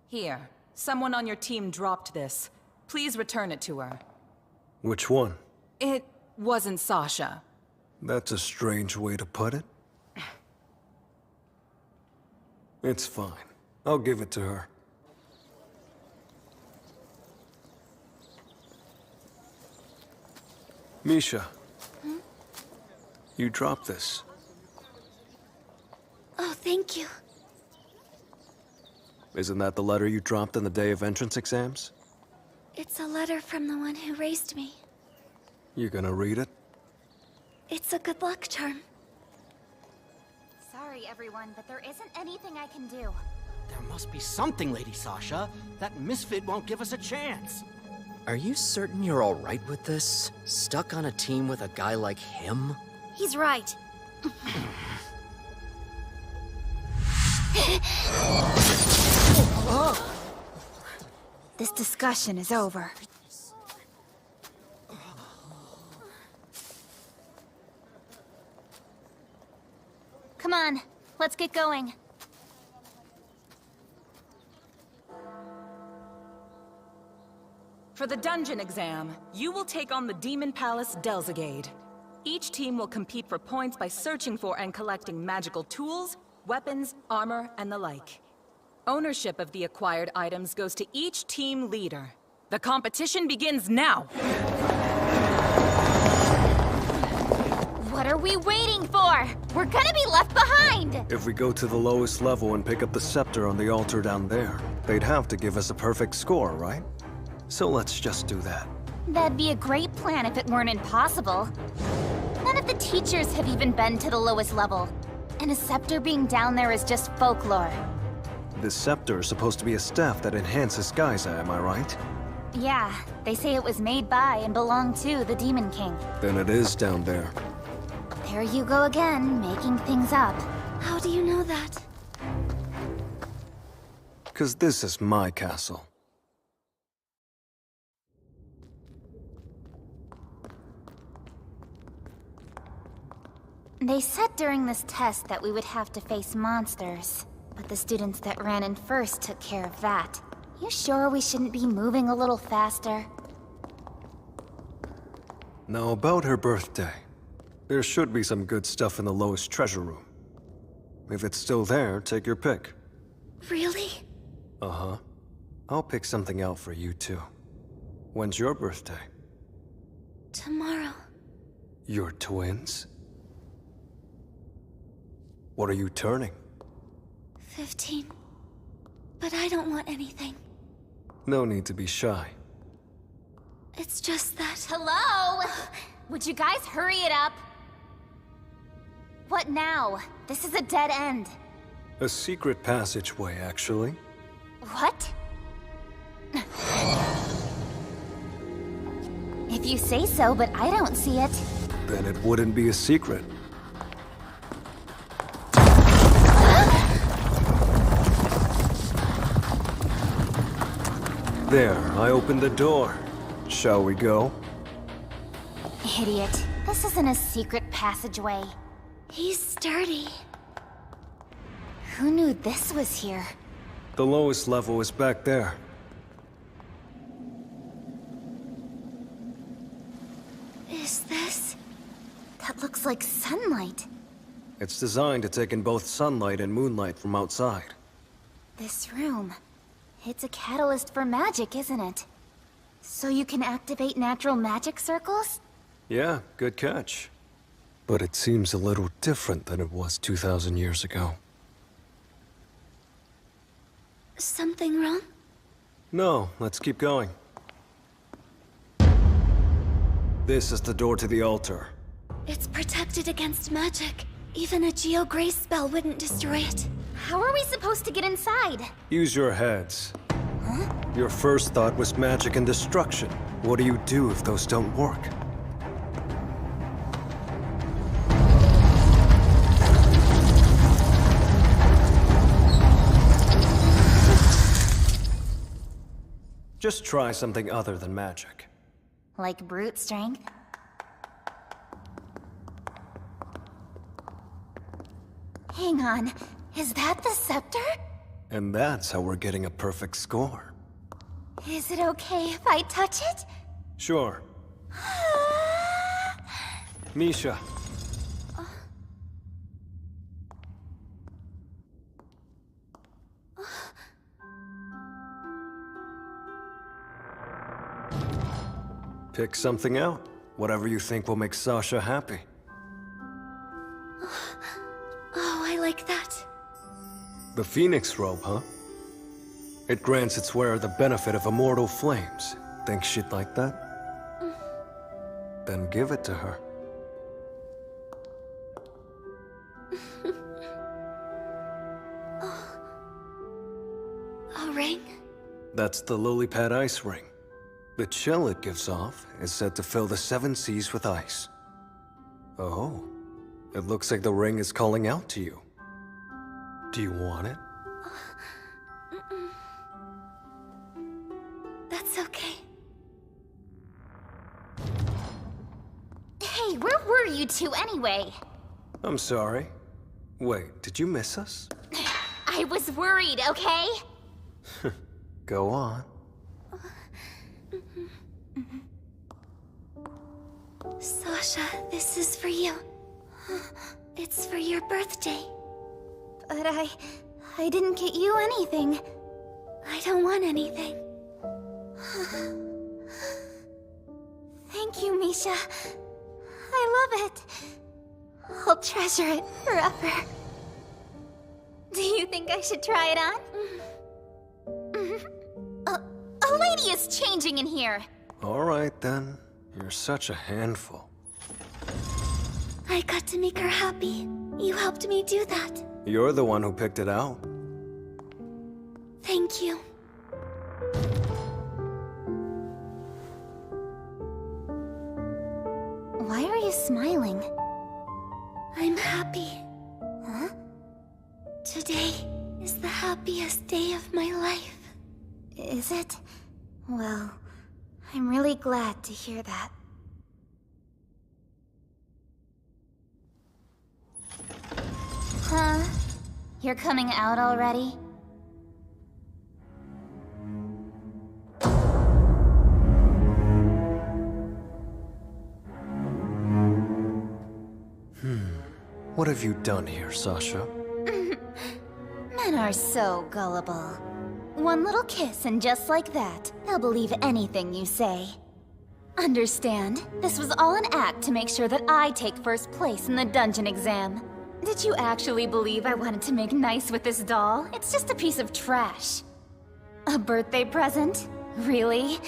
Here. Someone on your team dropped this. Please return it to her. Which one? It wasn't Sasha. That's a strange way to put it. It's fine. I'll give it to her. Misha. You dropped this. Oh, thank you. Isn't that the letter you dropped on the day of entrance exams? It's a letter from the one who raised me. You gonna read it? It's a good luck charm. Sorry, everyone, but there isn't anything I can do. There must be something, Lady Sasha. That misfit won't give us a chance. Are you certain you're alright with this? Stuck on a team with a guy like him? He's right. This discussion is over. Come on, let's get going. For the dungeon exam, you will take on the Demon Palace Delzagade. Each team will compete for points by searching for and collecting magical tools, weapons, armor, and the like. Ownership of the acquired items goes to each team leader. The competition begins now! What are we waiting for? We're gonna be left behind! If we go to the lowest level and pick up the scepter on the altar down there, they'd have to give us a perfect score, right? So let's just do that. That'd be a great plan if it weren't impossible. None of the teachers have even been to the lowest level. And a scepter being down there is just folklore. This scepter is supposed to be a staff that enhances Kage, am I right? Yeah, they say it was made by and belonged to the Demon King. Then it is down there. There you go again, making things up. How do you know that? 'Cause this is my castle. They said during this test that we would have to face monsters, but the students that ran in first took care of that. You sure we shouldn't be moving a little faster? Now about her birthday. There should be some good stuff in the lowest treasure room. If it's still there, take your pick. Really? Uh-huh. I'll pick something out for you too. When's your birthday? Tomorrow. You're twins? What are you turning? 15. But I don't want anything. No need to be shy. It's just that... Hello? Would you guys hurry it up? What now? This is a dead end. A secret passageway, actually. What? If you say so, but I don't see it. Then it wouldn't be a secret. There, I opened the door. Shall we go? Idiot. This isn't a secret passageway. He's sturdy. Who knew this was here? The lowest level is back there. Is this... That looks like sunlight. It's designed to take in both sunlight and moonlight from outside. This room... It's a catalyst for magic, isn't it? So you can activate natural magic circles? Yeah, good catch. But it seems a little different than it was 2,000 years ago. Something wrong? No, let's keep going. This is the door to the altar. It's protected against magic. Even a Geo Grace spell wouldn't destroy it. How are we supposed to get inside? Use your heads. Huh? Your first thought was magic and destruction. What do you do if those don't work? Just try something other than magic. Like brute strength? Hang on, is that the scepter? And that's how we're getting a perfect score. Is it okay if I touch it? Sure. Misha. Pick something out. Whatever you think will make Sasha happy. Oh, I like that. The Phoenix robe, huh? It grants its wearer the benefit of immortal flames. Think she'd like that? Then give it to her. A ring? That's the lily pad ice ring. The chill it gives off is said to fill the 7 seas with ice. Oh, it looks like the ring is calling out to you. Do you want it? That's okay. Hey, where were you two anyway? I'm sorry. Wait, did you miss us? I was worried, okay? Go on. Sasha, this is for you. It's for your birthday. But I didn't get you anything. I don't want anything. Thank you, Misha. I love it. I'll treasure it forever. Do you think I should try it on? A lady is changing in here. All right, then. You're such a handful. I got to make her happy. You helped me do that. You're the one who picked it out. Thank you. Why are you smiling? I'm happy. Huh? Today is the happiest day of my life. Is it? Well, I'm really glad to hear that. Huh? You're coming out already? What have you done here, Sasha? Men are so gullible. One little kiss and just like that, they'll believe anything you say. Understand, this was all an act to make sure that I take first place in the dungeon exam. Did you actually believe I wanted to make nice with this doll? It's just a piece of trash. A birthday present? Really?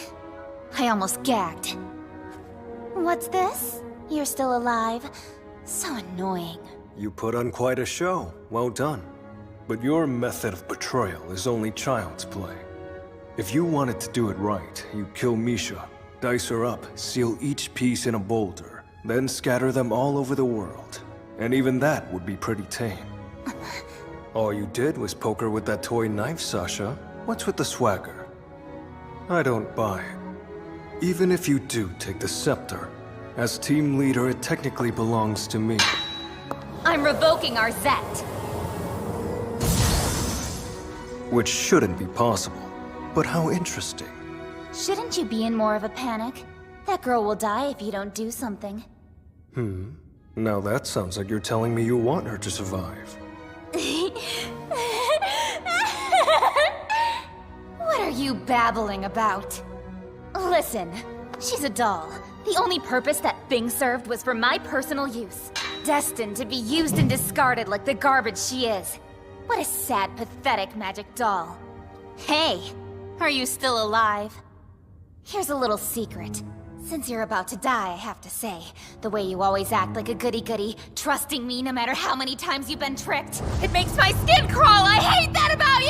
I almost gagged. What's this? You're still alive? So annoying. You put on quite a show. Well done. But your method of betrayal is only child's play. If you wanted to do it right, you'd kill Misha, dice her up, seal each piece in a boulder, then scatter them all over the world. And even that would be pretty tame. All you did was poke her with that toy knife, Sasha. What's with the swagger? I don't buy it. Even if you do take the scepter, as team leader, it technically belongs to me. I'm revoking our Zet. Which shouldn't be possible. But how interesting. Shouldn't you be in more of a panic? That girl will die if you don't do something. Now that sounds like you're telling me you want her to survive. What are you babbling about? Listen, she's a doll. The only purpose that thing served was for my personal use. Destined to be used and discarded like the garbage she is. What a sad, pathetic magic doll. Hey, are you still alive? Here's a little secret. Since you're about to die, I have to say, the way you always act like a goody-goody, trusting me no matter how many times you've been tricked, it makes my skin crawl! I hate that about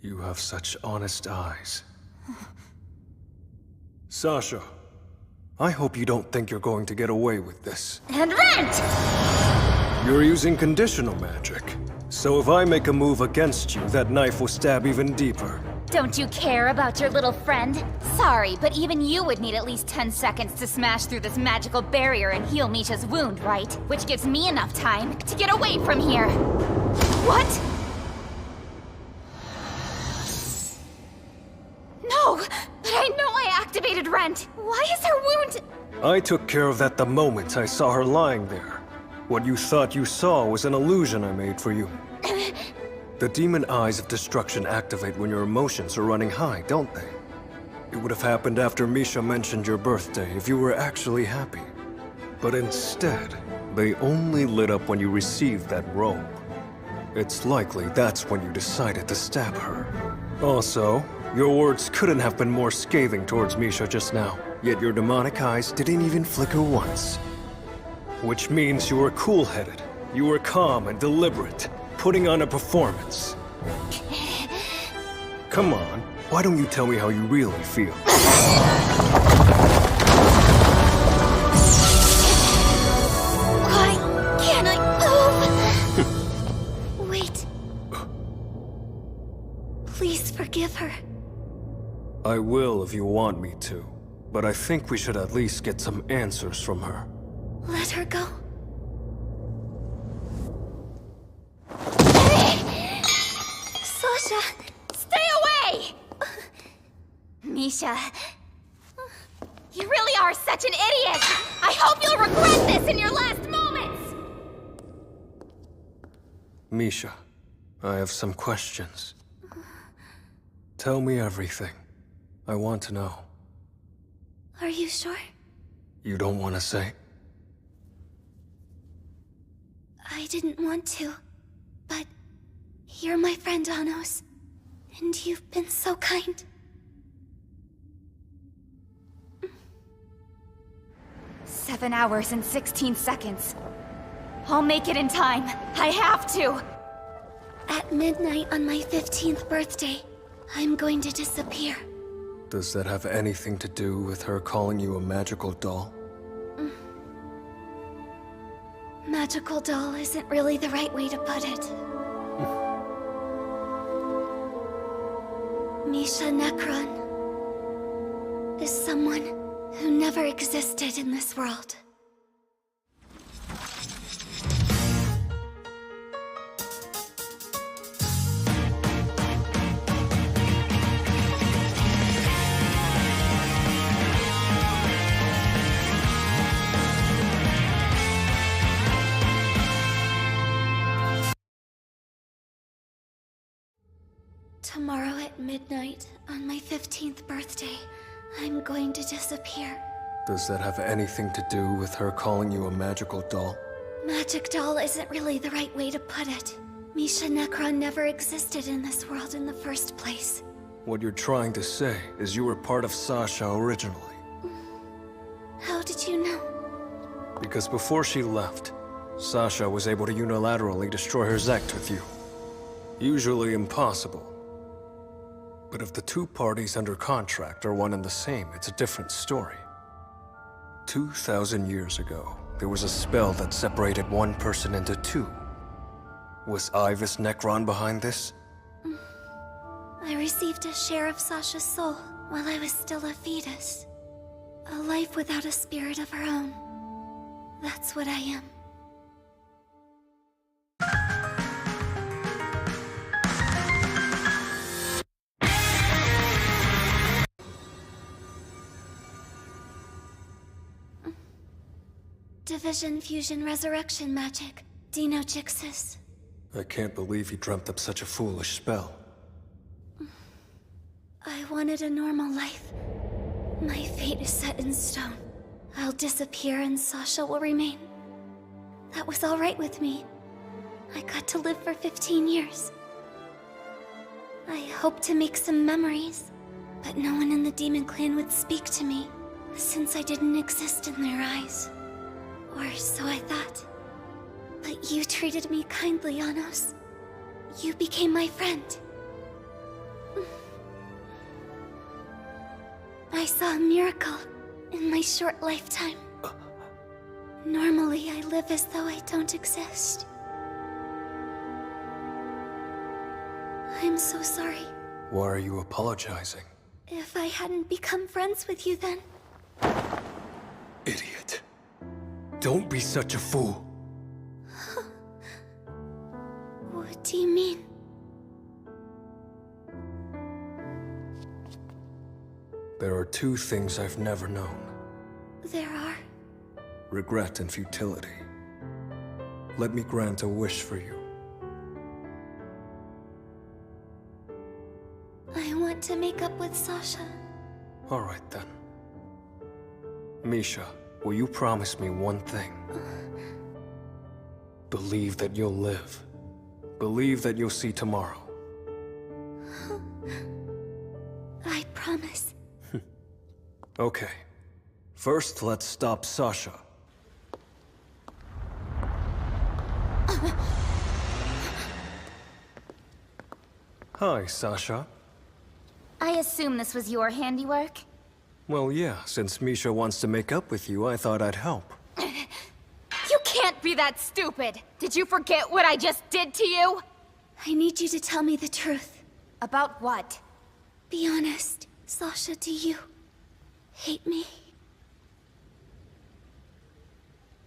you! You have such honest eyes. Sasha, I hope you don't think you're going to get away with this. And Rent! You're using conditional magic. So if I make a move against you, that knife will stab even deeper. Don't you care about your little friend? Sorry, but even you would need at least 10 seconds to smash through this magical barrier and heal Misha's wound, right? Which gives me enough time to get away from here. What? No, but I know I activated Rent. Why is her wound... I took care of that the moment I saw her lying there. What you thought you saw was an illusion I made for you. The demon eyes of destruction activate when your emotions are running high, don't they? It would have happened after Misha mentioned your birthday if you were actually happy. But instead, they only lit up when you received that robe. It's likely that's when you decided to stab her. Also, your words couldn't have been more scathing towards Misha just now, yet your demonic eyes didn't even flicker once. Which means you were cool-headed, you were calm and deliberate, putting on a performance. Come on, why don't you tell me how you really feel? Why can't I move? Wait. Please forgive her. I will if you want me to, but I think we should at least get some answers from her. Let her go. Sasha! Stay away! Misha, you really are such an idiot! I hope you'll regret this in your last moments! Misha, I have some questions. Tell me everything. I want to know. Are you sure? You don't want to say? I didn't want to, but you're my friend, Anos, and you've been so kind. 7 hours and 16 seconds. I'll make it in time. I have to! At midnight on my 15th birthday, I'm going to disappear. Does that have anything to do with her calling you a magical doll? Magical doll isn't really the right way to put it. Misha Necron is someone who never existed in this world. Tomorrow at midnight, on my 15th birthday, I'm going to disappear. Does that have anything to do with her calling you a magical doll? Magic doll isn't really the right way to put it. Misha Necron never existed in this world in the first place. What you're trying to say is you were part of Sasha originally. How did you know? Because before she left, Sasha was able to unilaterally destroy her Zect with you. Usually impossible. But if the two parties under contract are one and the same, it's a different story. 2,000 years ago, there was a spell that separated one person into two. Was Ivus Necron behind this? I received a share of Sasha's soul while I was still a fetus. A life without a spirit of her own. That's what I am. Division, fusion, resurrection magic. Dino Jixis. I can't believe you dreamt up such a foolish spell. I wanted a normal life. My fate is set in stone. I'll disappear and Sasha will remain. That was all right with me. I got to live for 15 years. I hoped to make some memories, but no one in the Demon Clan would speak to me, since I didn't exist in their eyes. Or so I thought. But you treated me kindly, Anos. You became my friend. I saw a miracle in my short lifetime. Normally, I live as though I don't exist. I'm so sorry. Why are you apologizing? If I hadn't become friends with you then... Idiot. Don't be such a fool. What do you mean? There are two things I've never known. There are? Regret and futility. Let me grant a wish for you. I want to make up with Sasha. Alright then. Misha, will you promise me one thing? Believe that you'll live. Believe that you'll see tomorrow. I promise. Okay. First, let's stop Sasha. Hi, Sasha. I assume this was your handiwork? Well, yeah, since Misha wants to make up with you, I thought I'd help. You can't be that stupid! Did you forget what I just did to you? I need you to tell me the truth. About what? Be honest. Sasha, do you hate me?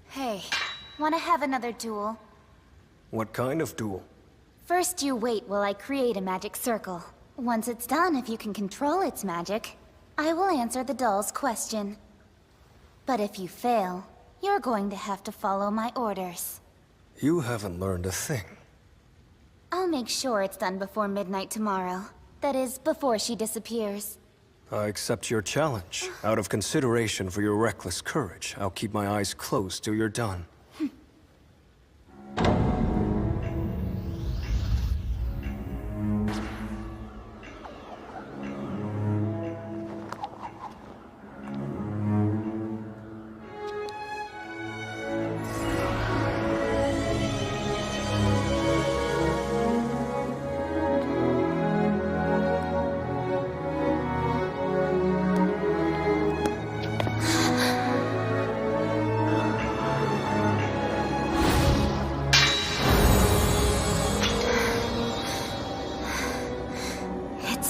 Hey, wanna have another duel? What kind of duel? First you wait while I create a magic circle. Once it's done, if you can control its magic, I will answer the doll's question. But if you fail, you're going to have to follow my orders. You haven't learned a thing. I'll make sure it's done before midnight tomorrow. That is, before she disappears. I accept your challenge. Out of consideration for your reckless courage, I'll keep my eyes closed till you're done.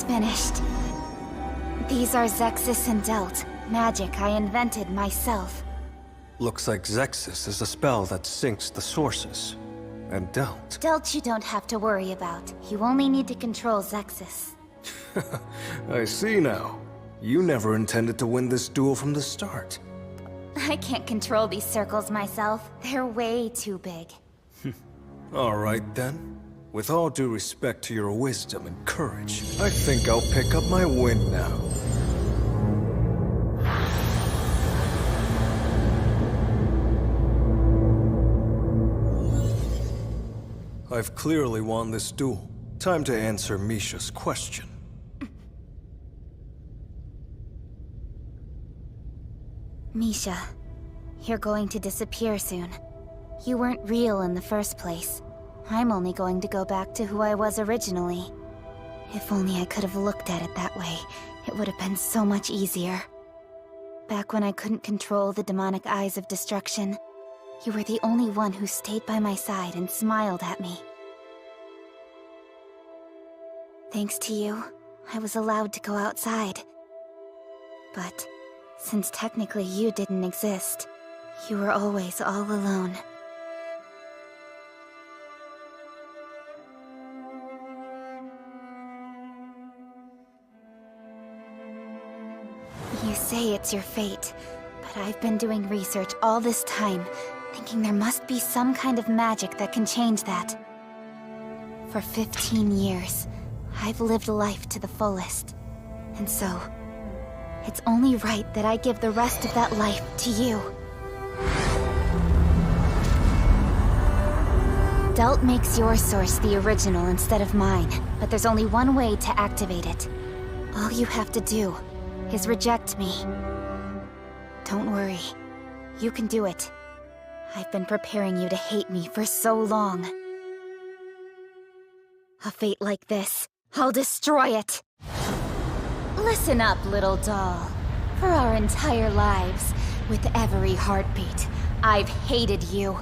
Finished. These are Zexus and Delt, magic I invented myself. Looks like Zexus is a spell that sinks the sources. And Delt. Delt you don't have to worry about. You only need to control Zexus. I see now. You never intended to win this duel from the start. I can't control these circles myself. They're way too big. Alright then. With all due respect to your wisdom and courage, I think I'll pick up my win now. I've clearly won this duel. Time to answer Misha's question. Misha, you're going to disappear soon. You weren't real in the first place. I'm only going to go back to who I was originally. If only I could have looked at it that way, it would have been so much easier. Back when I couldn't control the demonic eyes of destruction, you were the only one who stayed by my side and smiled at me. Thanks to you, I was allowed to go outside. But since technically you didn't exist, you were always all alone. You say it's your fate, but I've been doing research all this time, thinking there must be some kind of magic that can change that. For 15 years, I've lived life to the fullest. And so, it's only right that I give the rest of that life to you. Delt makes your source the original instead of mine, but there's only one way to activate it. All you have to do is reject me. Don't worry. You can do it. I've been preparing you to hate me for so long. A fate like this, I'll destroy it! Listen up, little doll. For our entire lives, with every heartbeat, I've hated you.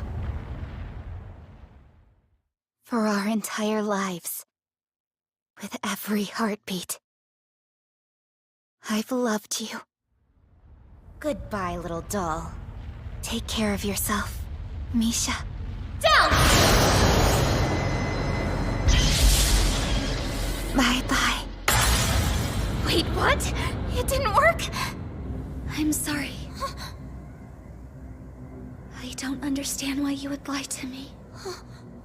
For our entire lives, with every heartbeat, I've loved you. Goodbye, little doll. Take care of yourself, Misha. Down! Bye-bye. Wait, what? It didn't work? I'm sorry. I don't understand why you would lie to me.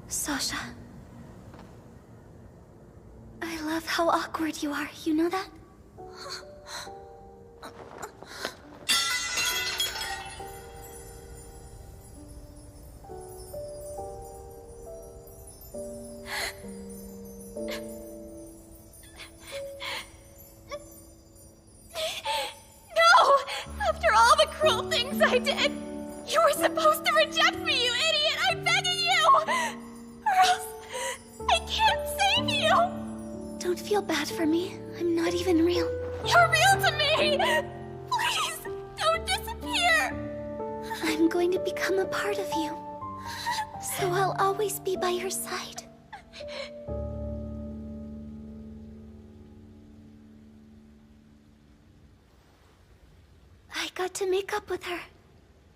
Sasha. I love how awkward you are, you know that? things I did! You were supposed to reject me, you idiot! I'm begging you! Or else I can't save you! Don't feel bad for me. I'm not even real. You're real to me! Please, don't disappear! I'm going to become a part of you. So I'll always be by your side. I got to make up with her.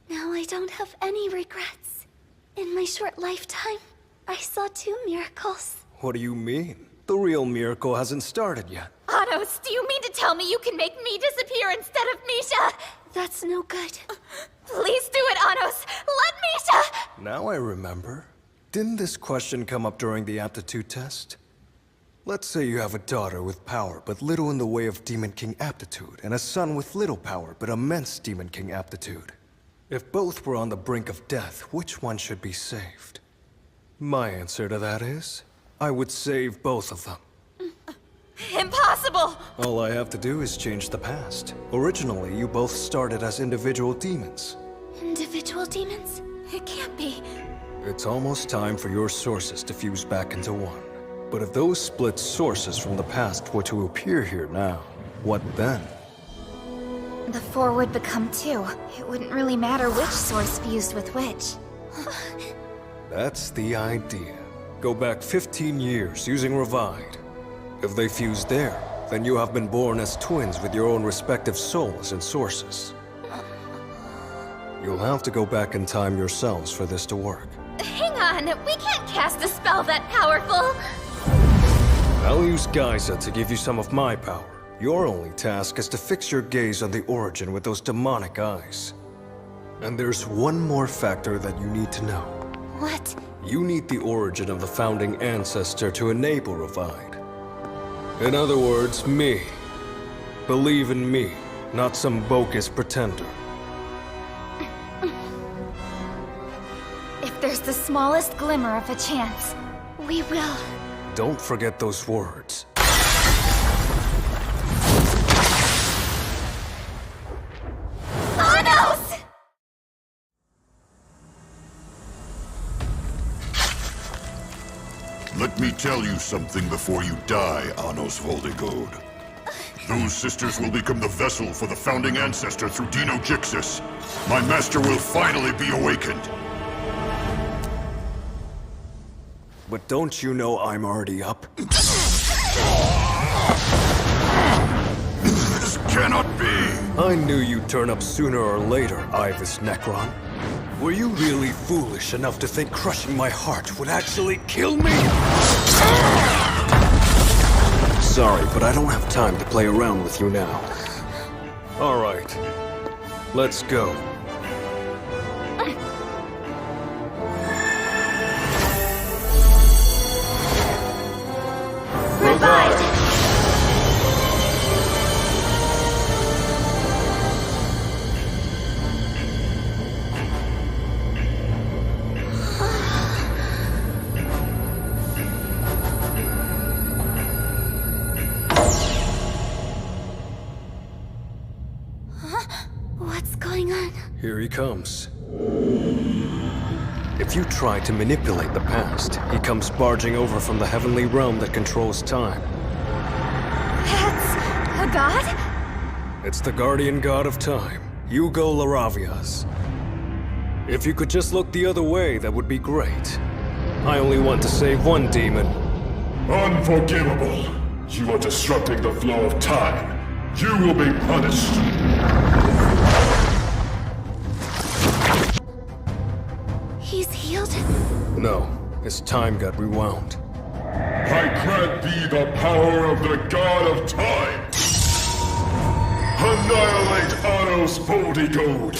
Now I don't have any regrets. In my short lifetime, I saw 2 miracles. What do you mean? The real miracle hasn't started yet. Anos, do you mean to tell me you can make me disappear instead of Misha? That's no good. Please do it, Anos! Let Misha! Now I remember. Didn't this question come up during the aptitude test? Let's say you have a daughter with power but little in the way of Demon King aptitude, and a son with little power but immense Demon King aptitude. If both were on the brink of death, which one should be saved? My answer to that is, I would save both of them. Impossible! All I have to do is change the past. Originally, you both started as individual demons. Individual demons? It can't be. It's almost time for your sources to fuse back into one. But if those split sources from the past were to appear here now, what then? The 4 would become 2. It wouldn't really matter which source fused with which. That's the idea. Go back 15 years using Revived. If they fuse there, then you have been born as twins with your own respective souls and sources. You'll have to go back in time yourselves for this to work. Hang on, we can't cast a spell that powerful! I'll use Geisa to give you some of my power. Your only task is to fix your gaze on the origin with those demonic eyes. And there's one more factor that you need to know. What? You need the origin of the founding ancestor to enable Revived. In other words, me. Believe in me, not some bogus pretender. If there's the smallest glimmer of a chance, we will. Don't forget those words. Anos! Let me tell you something before you die, Anos Voldigode. Those sisters will become the vessel for the founding ancestor through Dino Jixis. My master will finally be awakened. But don't you know I'm already up? This cannot be! I knew you'd turn up sooner or later, Ivis Necron. Were you really foolish enough to think crushing my heart would actually kill me? Sorry, but I don't have time to play around with you now. All right, let's go. What's going on? Here he comes. If you try to manipulate the past, he comes barging over from the heavenly realm that controls time. That's a god? It's the guardian god of time, Hugo Laravias. If you could just look the other way, that would be great. I only want to save one demon. Unforgivable! You are disrupting the flow of time. You will be punished. He's healed? No, his time got rewound. I grant thee the power of the god of time! Annihilate Anos Voldigode!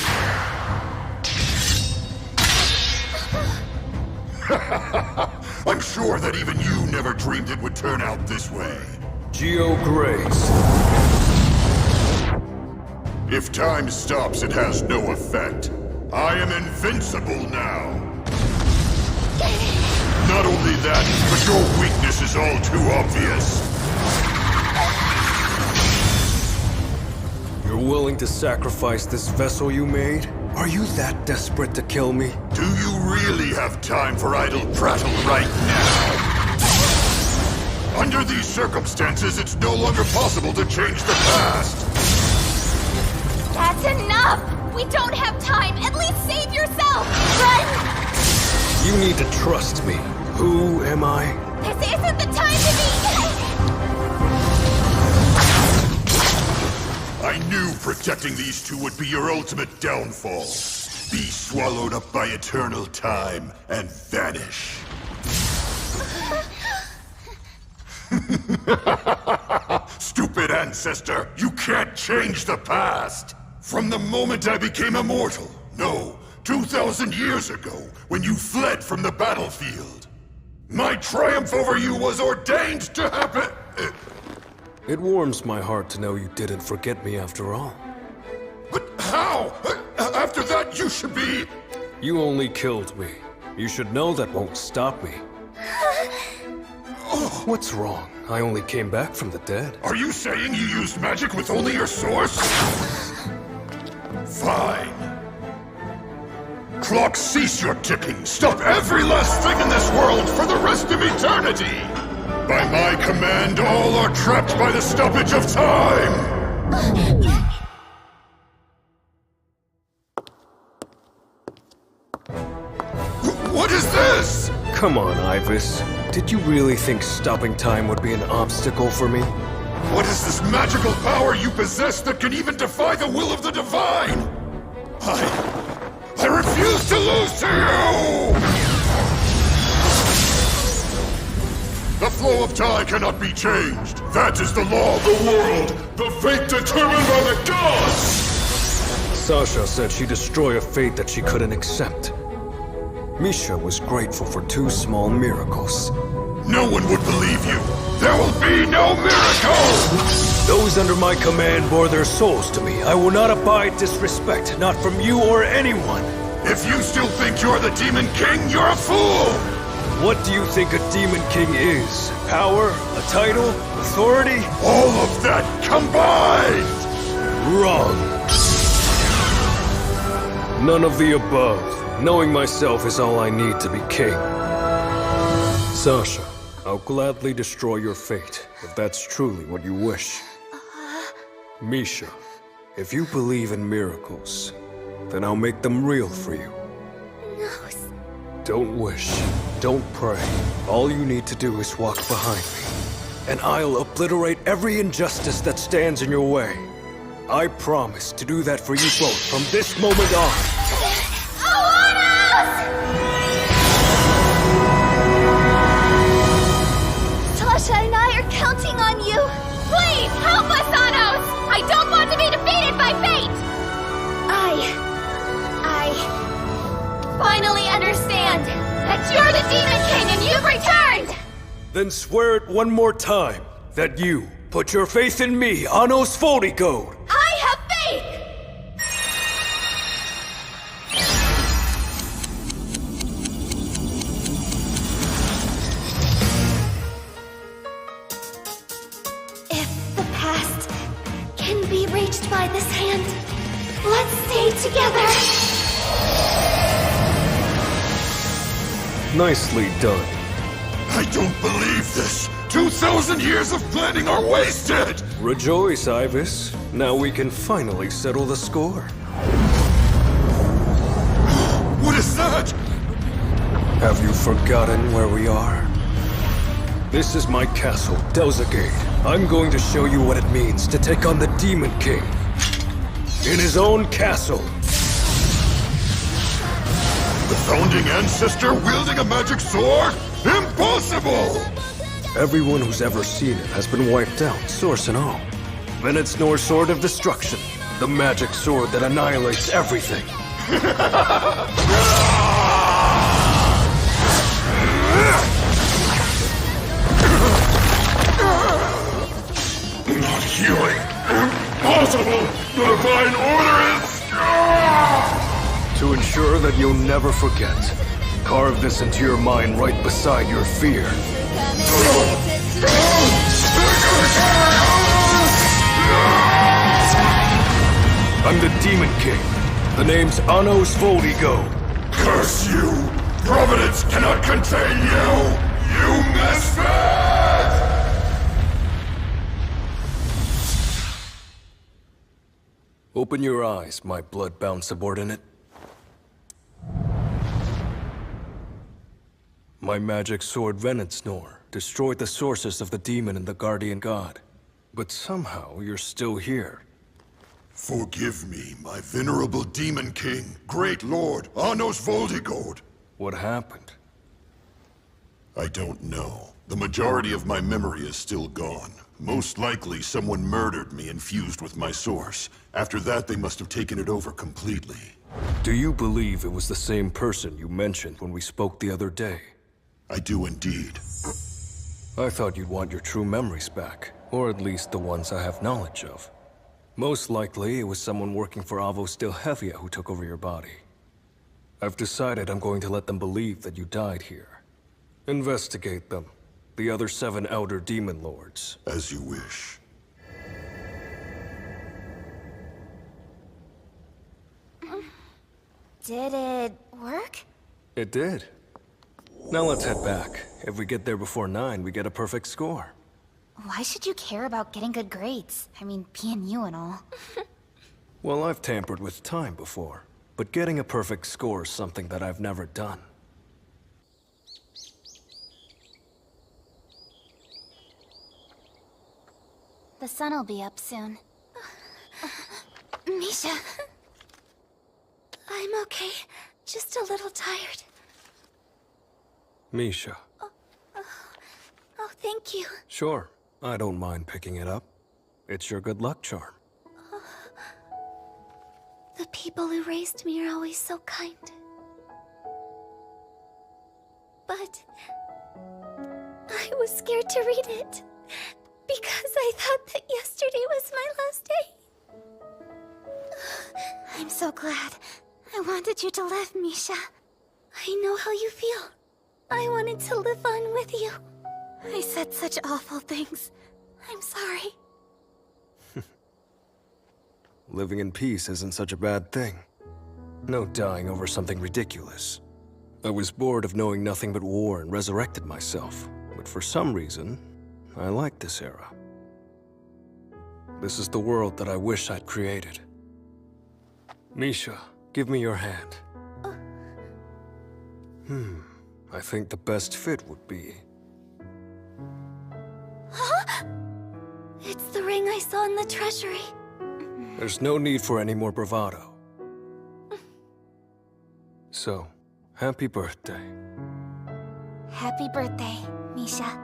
I'm sure that even you never dreamed it would turn out this way. Geo Grace. If time stops, it has no effect. I am invincible now. Not only that, but your weakness is all too obvious. You're willing willing to sacrifice this vessel you made? Are you that desperate to kill me? Do you really have time for idle prattle right now? Under these circumstances, it's no longer possible to change the past. That's enough! We don't have time! At least save yourself! Run! You need to trust me. Who am I? This isn't the time to be... I knew protecting these two would be your ultimate downfall. Be swallowed up by eternal time and vanish. Stupid ancestor, you can't change the past! From the moment I became immortal, no, 2,000 years ago, when you fled from the battlefield. My triumph over you was ordained to happen! It warms my heart to know you didn't forget me after all. But how? After that, you should be... You only killed me. You should know that won't stop me. What's wrong? I only came back from the dead. Are you saying you used magic with only your source? Fine. Clock, cease your ticking. Stop every last thing in this world for the rest of eternity. By my command, all are trapped by the stoppage of time! What is this? Come on, Ibis. Did you really think stopping time would be an obstacle for me? What is this magical power you possess that can even defy the will of the divine? I refuse to lose to you! The flow of time cannot be changed. That is the law of the world. The fate determined by the gods! Sasha said she'd destroy a fate that she couldn't accept. Misha was grateful for 2 small miracles. No one would believe you. There will be no miracle! Those under my command bore their souls to me. I will not abide disrespect, not from you or anyone. If you still think you're the Demon King, you're a fool! What do you think a Demon King is? Power? A title? Authority? All of that combined! Wrong. None of the above. Knowing myself is all I need to be king. Sasha, I'll gladly destroy your fate, if that's truly what you wish. Misha, if you believe in miracles, then I'll make them real for you. No. Don't wish, don't pray. All you need to do is walk behind me, and I'll obliterate every injustice that stands in your way. I promise to do that for you both from this moment on. Sasha and I are counting on you! Please, help us, Anos! I don't want to be defeated by fate! I finally understand that you're the Demon King and you've returned! Then swear it one more time, that you put your faith in me, Anos Foldigode! I have faith! Be reached by this hand. Let's stay together. Nicely done. I don't believe this. 2,000 years of planning are wasted! Rejoice, Ibis. Now we can finally settle the score. What is that? Have you forgotten where we are? This is my castle, Delzagate. I'm going to show you what it means to take on the Demon King. In his own castle. The founding ancestor wielding a magic sword? Impossible! Everyone who's ever seen it has been wiped out, source and all. Then it's Nor's Sword of Destruction, the magic sword that annihilates everything. Not healing! Impossible! The divine order is... To ensure that you'll never forget, carve this into your mind right beside your fear. I'm the Demon King. The name's INFAMOUS-RIOT-YT. Curse you! Providence cannot contain you! You misfit! Open your eyes, my blood-bound subordinate. My magic sword Venetsnor destroyed the sources of the demon and the guardian god. But somehow you're still here. Forgive me, my venerable Demon King, great lord, INFAMOUS-RIOT-YT. What happened? I don't know. The majority of my memory is still gone. Most likely someone murdered me and fused with my source. After that, they must have taken it over completely. Do you believe it was the same person you mentioned when we spoke the other day? I do indeed. I thought you'd want your true memories back, or at least the ones I have knowledge of. Most likely, it was someone working for Avos Stilhevia who took over your body. I've decided I'm going to let them believe that you died here. Investigate them. The other 7 Elder Demon Lords. As you wish. Did it work? It did. Now let's head back. If we get there before 9, we get a perfect score. Why should you care about getting good grades? I mean, being you and all. Well, I've tampered with time before, but getting a perfect score is something that I've never done. The sun will be up soon. Misha. I'm okay. Just a little tired. Misha. Oh, thank you. Sure, I don't mind picking it up. It's your good luck charm. The people who raised me are always so kind. But I was scared to read it because I thought that yesterday was my last day. I'm so glad. I wanted you to live, Misha. I know how you feel. I wanted to live on with you. I said such awful things. I'm sorry. Living in peace isn't such a bad thing. No dying over something ridiculous. I was bored of knowing nothing but war and resurrected myself. But for some reason, I like this era. This is the world that I wish I'd created. Misha, give me your hand. I think the best fit would be... Huh? It's the ring I saw in the treasury. There's no need for any more bravado. So, happy birthday. Happy birthday, Misha.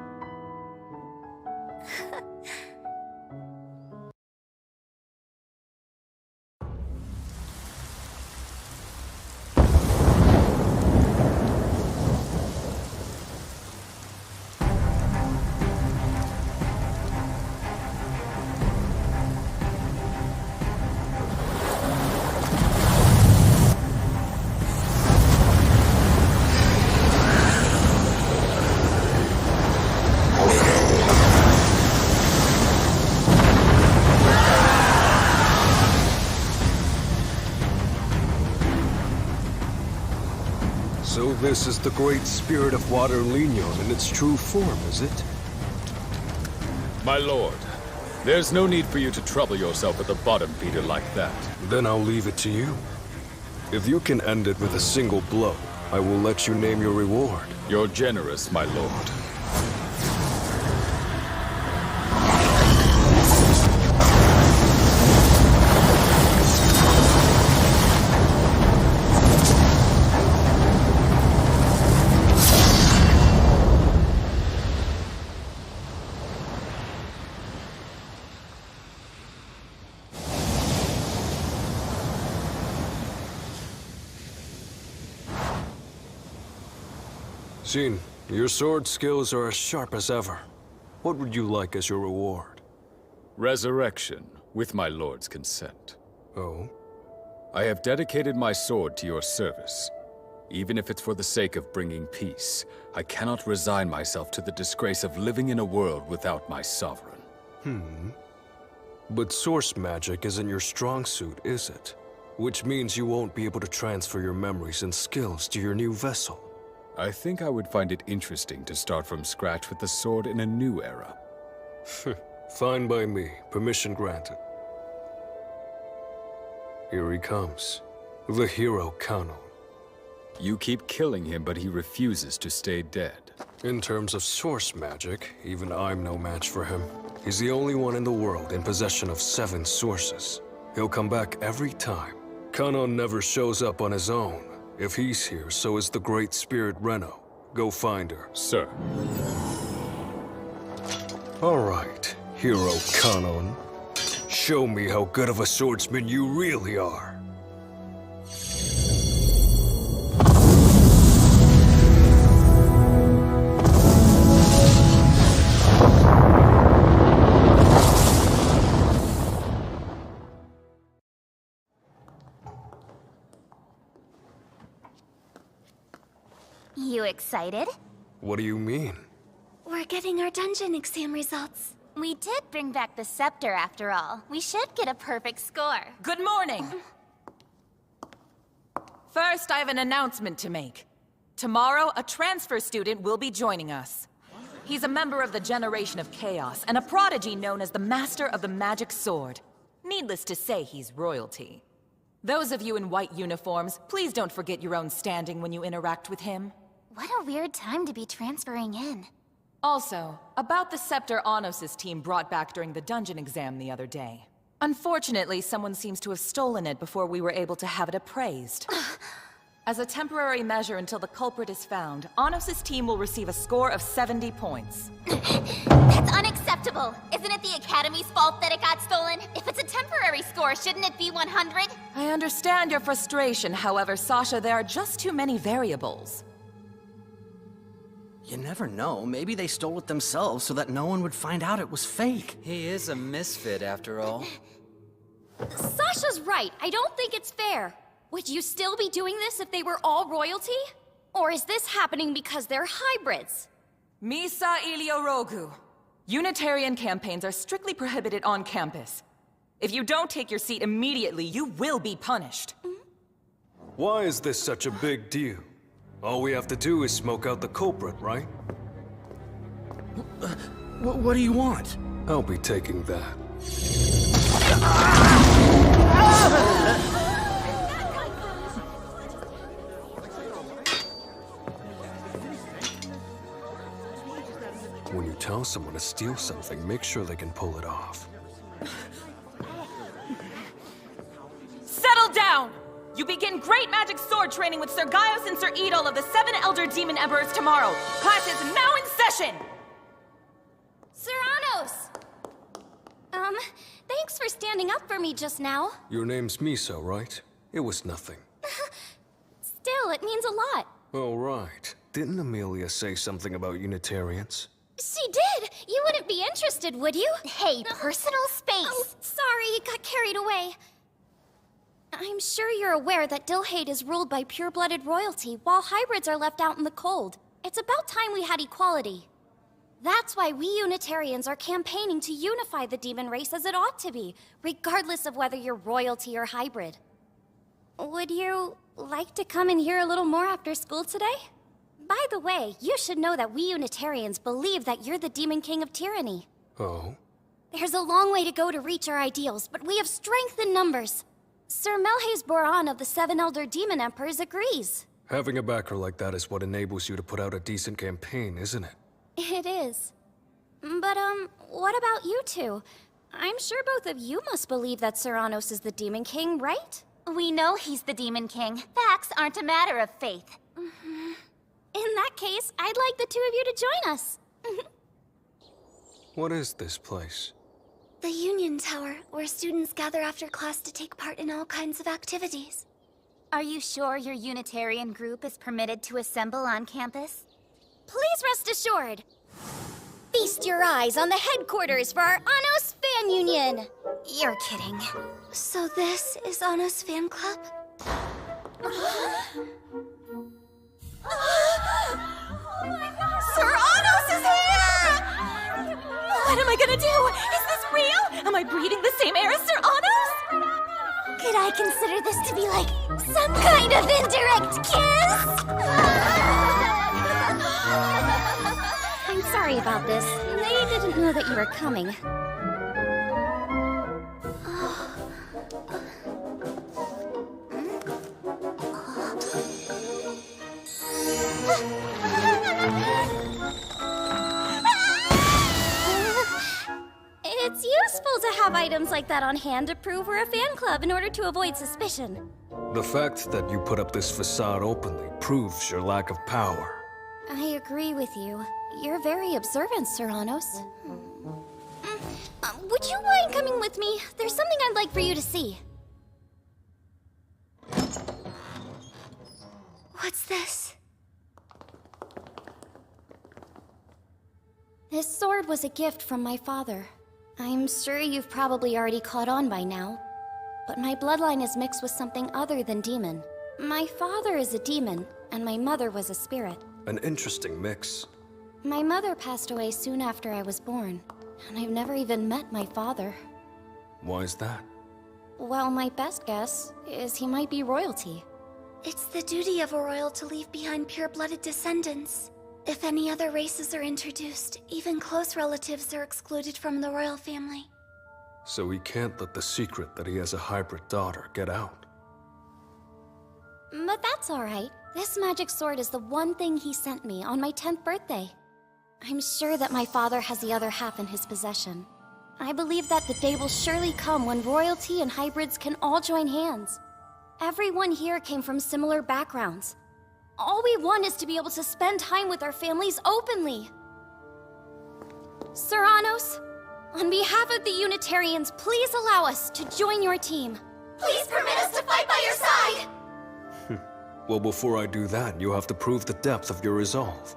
So this is the great spirit of Water Lignon in its true form, is it? My lord, there's no need for you to trouble yourself with a bottom feeder like that. Then I'll leave it to you. If you can end it with a single blow, I will let you name your reward. You're generous, my lord. Xin, your sword skills are as sharp as ever. What would you like as your reward? Resurrection, with my lord's consent. Oh? I have dedicated my sword to your service. Even if it's for the sake of bringing peace, I cannot resign myself to the disgrace of living in a world without my sovereign. But source magic isn't your strong suit, is it? Which means you won't be able to transfer your memories and skills to your new vessel. I think I would find it interesting to start from scratch with the sword in a new era. Fine by me. Permission granted. Here he comes. The hero Kano. You keep killing him, but he refuses to stay dead. In terms of source magic, even I'm no match for him. He's the only one in the world in possession of 7 sources. He'll come back every time. Kano never shows up on his own. If he's here, so is the Great Spirit Reno. Go find her. Sir. All right, Hero Kanon. Show me how good of a swordsman you really are. You excited? What do you mean? We're getting our dungeon exam results. We did bring back the scepter after all. We should get a perfect score. Good morning! First, I have an announcement to make. Tomorrow, a transfer student will be joining us. He's a member of the Generation of Chaos, and a prodigy known as the Master of the Magic Sword. Needless to say, he's royalty. Those of you in white uniforms, please don't forget your own standing when you interact with him. What a weird time to be transferring in. Also, about the scepter Anos' team brought back during the dungeon exam the other day. Unfortunately, someone seems to have stolen it before we were able to have it appraised. As a temporary measure until the culprit is found, Anos' team will receive a score of 70 points. That's unacceptable! Isn't it the Academy's fault that it got stolen? If it's a temporary score, shouldn't it be 100? I understand your frustration, however, Sasha, there are just too many variables. You never know. Maybe they stole it themselves so that no one would find out it was fake. He is a misfit, after all. Sasha's right. I don't think it's fair. Would you still be doing this if they were all royalty? Or is this happening because they're hybrids? Misa Iliorogu. Unitarian campaigns are strictly prohibited on campus. If you don't take your seat immediately, you will be punished. Why is this such a big deal? All we have to do is smoke out the culprit, right? What do you want? I'll be taking that. When you tell someone to steal something, make sure they can pull it off. Settle down! You begin Great Magic Sword training with Sir Gaius and Sir Edel of the 7 Elder Demon Emperors tomorrow. Class is now in session! Sir Anos! Thanks for standing up for me just now. Your name's Miso, right? It was nothing. Still, it means a lot. Oh, right. Didn't Amelia say something about Unitarians? She did! You wouldn't be interested, would you? Hey, personal space! Oh, sorry, got carried away. I'm sure you're aware that Dilhade is ruled by pure-blooded royalty, while hybrids are left out in the cold. It's about time we had equality. That's why we Unitarians are campaigning to unify the demon race as it ought to be, regardless of whether you're royalty or hybrid. Would you like to come and hear a little more after school today? By the way, you should know that we Unitarians believe that you're the Demon King of Tyranny. Oh? There's a long way to go to reach our ideals, but we have strength in numbers. Sir Melhaze Boran of the 7 Elder Demon Emperors agrees. Having a backer like that is what enables you to put out a decent campaign, isn't it? It is. But, what about you two? I'm sure both of you must believe that Sir Anos is the Demon King, right? We know he's the Demon King. Facts aren't a matter of faith. In that case, I'd like the two of you to join us. What is this place? The Union Tower, where students gather after class to take part in all kinds of activities. Are you sure your Unitarian group is permitted to assemble on campus? Please rest assured. Feast your eyes on the headquarters for our Anos Fan Union. You're kidding. So this is Anos Fan Club? Sir Anos is here! What am I gonna do? Is this real? Am I by breathing the same air as Sir Anos? Could I consider this to be like some kind of indirect kiss? I'm sorry about this. They didn't know that you were coming. It's useful to have items like that on hand to prove we're a fan club in order to avoid suspicion. The fact that you put up this facade openly proves your lack of power. I agree with you. You're very observant, Sir Anos. Would you mind coming with me? There's something I'd like for you to see. What's this? This sword was a gift from my father. I'm sure you've probably already caught on by now, but my bloodline is mixed with something other than demon. My father is a demon, and my mother was a spirit. An interesting mix. My mother passed away soon after I was born, and I've never even met my father. Why is that? Well, my best guess is he might be royalty. It's the duty of a royal to leave behind pure-blooded descendants. If any other races are introduced, even close relatives are excluded from the royal family. So he can't let the secret that he has a hybrid daughter get out. But that's alright. This magic sword is the one thing he sent me on my 10th birthday. I'm sure that my father has the other half in his possession. I believe that the day will surely come when royalty and hybrids can all join hands. Everyone here came from similar backgrounds. All we want is to be able to spend time with our families openly. Sir Anos, on behalf of the Unitarians, please allow us to join your team. Please permit us to fight by your side! Well, before I do that, you have to prove the depth of your resolve.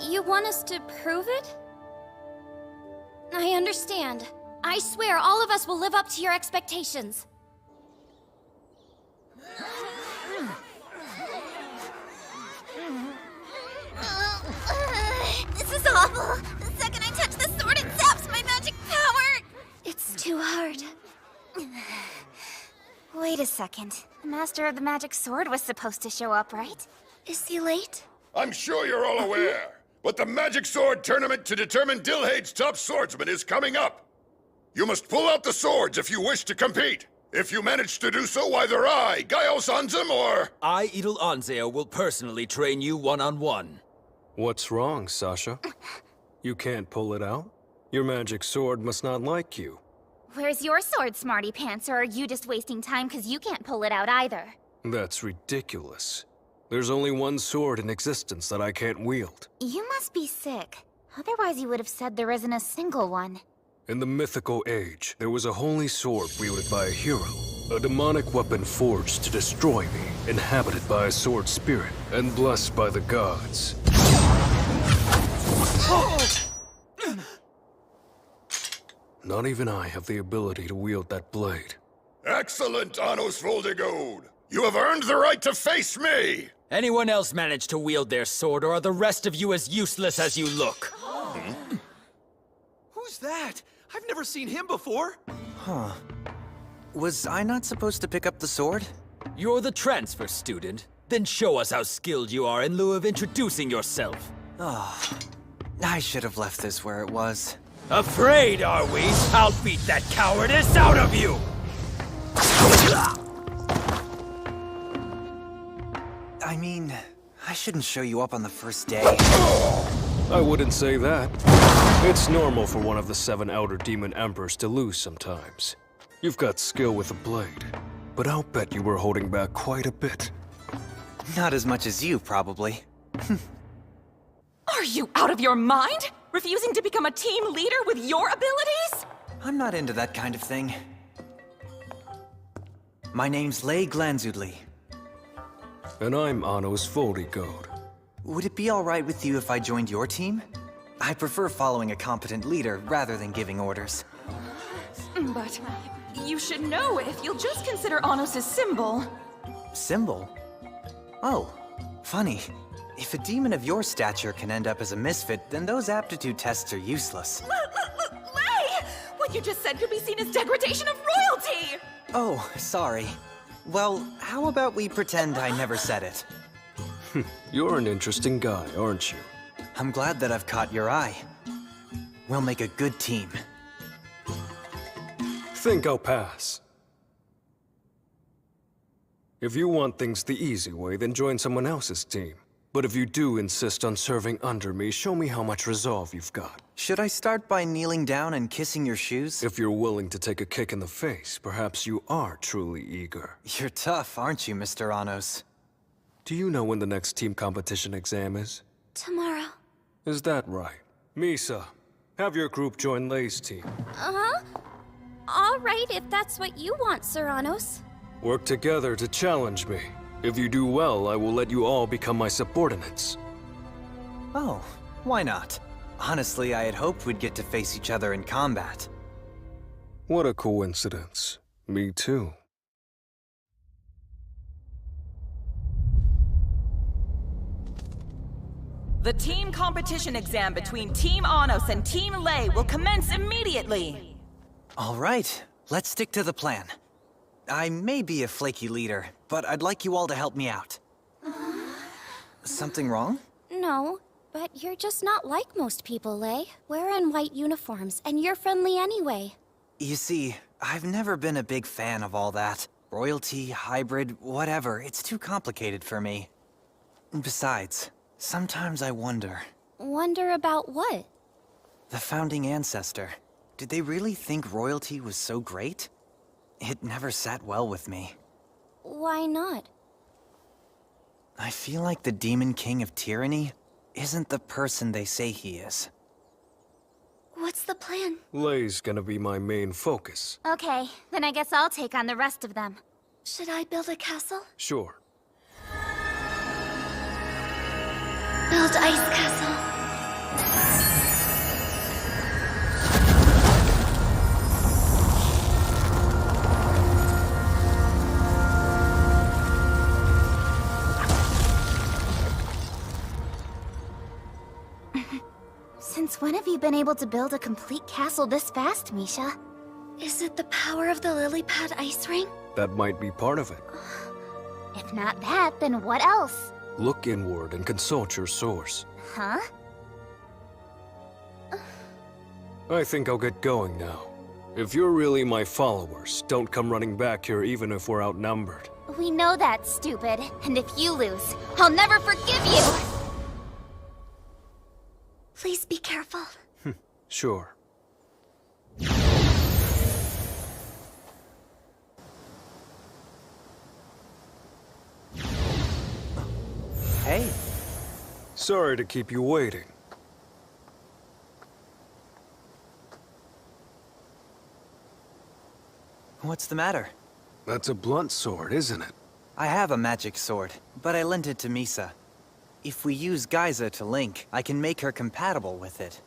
You want us to prove it? I understand. I swear all of us will live up to your expectations. This is awful! The second I touch the sword, it saps my magic power! It's too hard. Wait a second. The Master of the Magic Sword was supposed to show up, right? Is he late? I'm sure you're all aware, but the Magic Sword Tournament to determine Dilhade's top swordsman is coming up. You must pull out the swords if you wish to compete. If you manage to do so, either I, Gaios Anzim, or... I, Idol Anzeo, will personally train you one-on-one. What's wrong, Sasha? You can't pull it out? Your magic sword must not like you. Where's your sword, Smarty Pants, or are you just wasting time because you can't pull it out either? That's ridiculous. There's only one sword in existence that I can't wield. You must be sick. Otherwise you would have said there isn't a single one. In the mythical age, there was a holy sword wielded by a hero. A demonic weapon forged to destroy me, inhabited by a sword spirit, and blessed by the gods. Not even I have the ability to wield that blade. Excellent, Anos Voldigode! You have earned the right to face me! Anyone else manage to wield their sword, or are the rest of you as useless as you look? Who's that? I've never seen him before. Huh. Was I not supposed to pick up the sword? You're the transfer student. Then show us how skilled you are in lieu of introducing yourself. Oh, I should have left this where it was. Afraid, are we? I'll beat that cowardice out of you! I mean, I shouldn't show you up on the first day. I wouldn't say that. It's normal for one of the 7 Elder Demon Emperors to lose sometimes. You've got skill with a blade, but I'll bet you were holding back quite a bit. Not as much as you, probably. Are you out of your mind? Refusing to become a team leader with your abilities? I'm not into that kind of thing. My name's Lei Glanzudli. And I'm Anos Voldigode. Would it be alright with you if I joined your team? I prefer following a competent leader rather than giving orders. But you should know if you'll just consider Anos' symbol. Symbol? Oh, funny. If a demon of your stature can end up as a misfit, then those aptitude tests are useless. Lei! What you just said could be seen as degradation of royalty! Oh, sorry. Well, how about we pretend I never said it? You're an interesting guy, aren't you? I'm glad that I've caught your eye. We'll make a good team. Think I'll pass. If you want things the easy way, then join someone else's team. But if you do insist on serving under me, show me how much resolve you've got. Should I start by kneeling down and kissing your shoes? If you're willing to take a kick in the face, perhaps you are truly eager. You're tough, aren't you, Mr. Anos? Do you know when the next team competition exam is? Tomorrow. Is that right? Misa, have your group join Lei's team. Uh-huh. All right, if that's what you want, Sir Anos. Work together to challenge me. If you do well, I will let you all become my subordinates. Oh, why not? Honestly, I had hoped we'd get to face each other in combat. What a coincidence. Me too. The team competition exam between Team Anos and Team Lei will commence immediately. All right, let's stick to the plan. I may be a flaky leader, but I'd like you all to help me out. Something wrong? No, but you're just not like most people, Lei. We're in white uniforms, and you're friendly anyway. You see, I've never been a big fan of all that. Royalty, hybrid, whatever, it's too complicated for me. Besides, sometimes I wonder. Wonder about what? The founding ancestor. Did they really think royalty was so great? It never sat well with me. Why not? I feel like the Demon King of Tyranny isn't the person they say he is. What's the plan? Lei's gonna be my main focus. Okay, then I guess I'll take on the rest of them. Should I build a castle? Sure. Build ice castle. Since when have you been able to build a complete castle this fast, Misha? Is it the power of the lily pad ice ring? That might be part of it. If not that, then what else? Look inward and consult your source. Huh? I think I'll get going now. If you're really my followers, don't come running back here even if we're outnumbered. We know that, stupid. And if you lose, I'll never forgive you! Please be careful. Sure. Hey. Sorry to keep you waiting. What's the matter? That's a blunt sword, isn't it? I have a magic sword, but I lent it to Misa. If we use Geysa to link, I can make her compatible with it.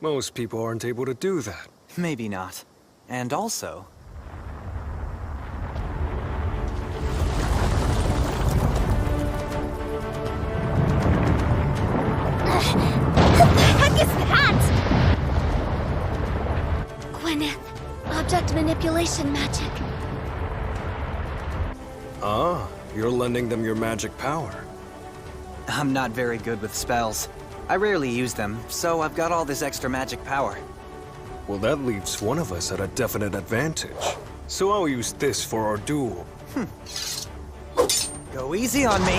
Most people aren't able to do that. Maybe not. And also... What the heck is that? Gwyneth, object manipulation magic. Ah, you're lending them your magic power. I'm not very good with spells. I rarely use them, so I've got all this extra magic power. Well, that leaves one of us at a definite advantage. So I'll use this for our duel. Go easy on me!